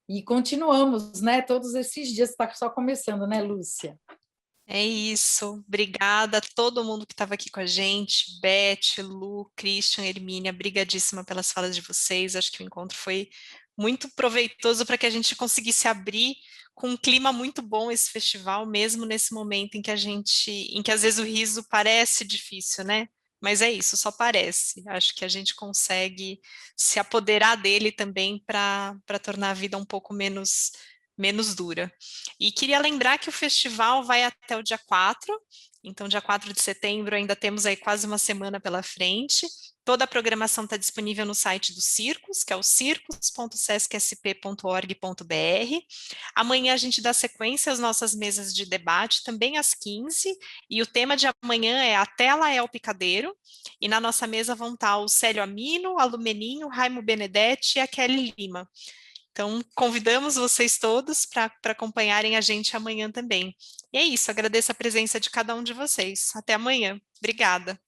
E continuamos, né? Todos esses dias, está só começando, né, Lúcia? É isso, obrigada a todo mundo que estava aqui com a gente, Beth, Lu, Christian, Hermínia, brigadíssima pelas falas de vocês, acho que o encontro foi muito proveitoso para que a gente conseguisse abrir com um clima muito bom esse festival, mesmo nesse momento em que às vezes o riso parece difícil, né? Mas é isso, só parece, acho que a gente consegue se apoderar dele também para tornar a vida um pouco menos dura. E queria lembrar que o festival vai até o dia 4, então dia 4 de setembro ainda temos aí quase uma semana pela frente. Toda a programação está disponível no site do Circos, que é o circos.sescsp.org.br. Amanhã a gente dá sequência às nossas mesas de debate, também às 15, e o tema de amanhã é A Tela é o Picadeiro, e na nossa mesa vão estar o Célio Amino, a Lumeninho, Raimo Benedetti e a Kelly Lima. Então, convidamos vocês todos para acompanharem a gente amanhã também. E é isso, agradeço a presença de cada um de vocês. Até amanhã. Obrigada.